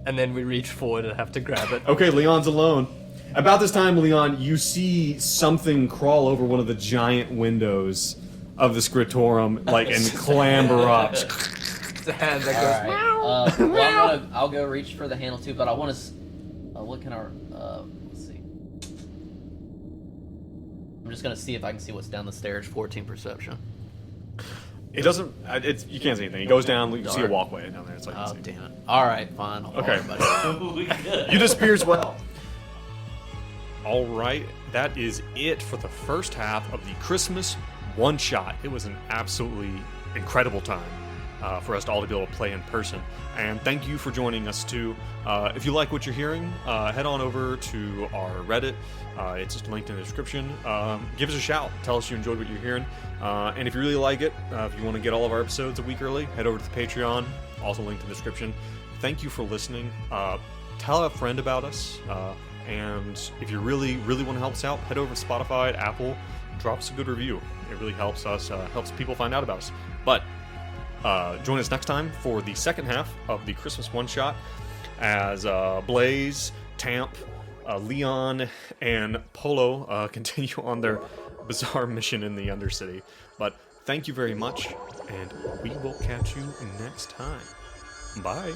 And then we reach forward and have to grab it. Okay, Leon's alone. About this time, Leon, you see something crawl over one of the giant windows of the scriptorium, like, and clamber up. It's a hand that goes. Alright. Well, I'll go reach for the handle too, but I want to... what can I... let's see. I'm just going to see if I can see what's down the stairs. 14 perception. It doesn't. You can't see anything. It goes down. You see a walkway down there. It's like. Oh, damn it. Alright, fine. I'll Okay. follow everybody. We good. You disappear as well. All right, that is it for the first half of the Christmas one-shot. It was an absolutely incredible time for us all to be able to play in person. And thank you for joining us too. If you like what you're hearing, head on over to our Reddit. It's just linked in the description. Give us a shout. Tell us you enjoyed what you're hearing. And if you really like it, if you want to get all of our episodes a week early, head over to the Patreon. Also linked in the description. Thank you for listening. Tell a friend about us. And if you really, really want to help us out, head over to Spotify, Apple, drop us a good review. It really helps us, helps people find out about us. But join us next time for the second half of the Christmas one-shot as Blaze, Tamp, Leon, and Polo continue on their bizarre mission in the Undercity. But thank you very much, and we will catch you next time. Bye.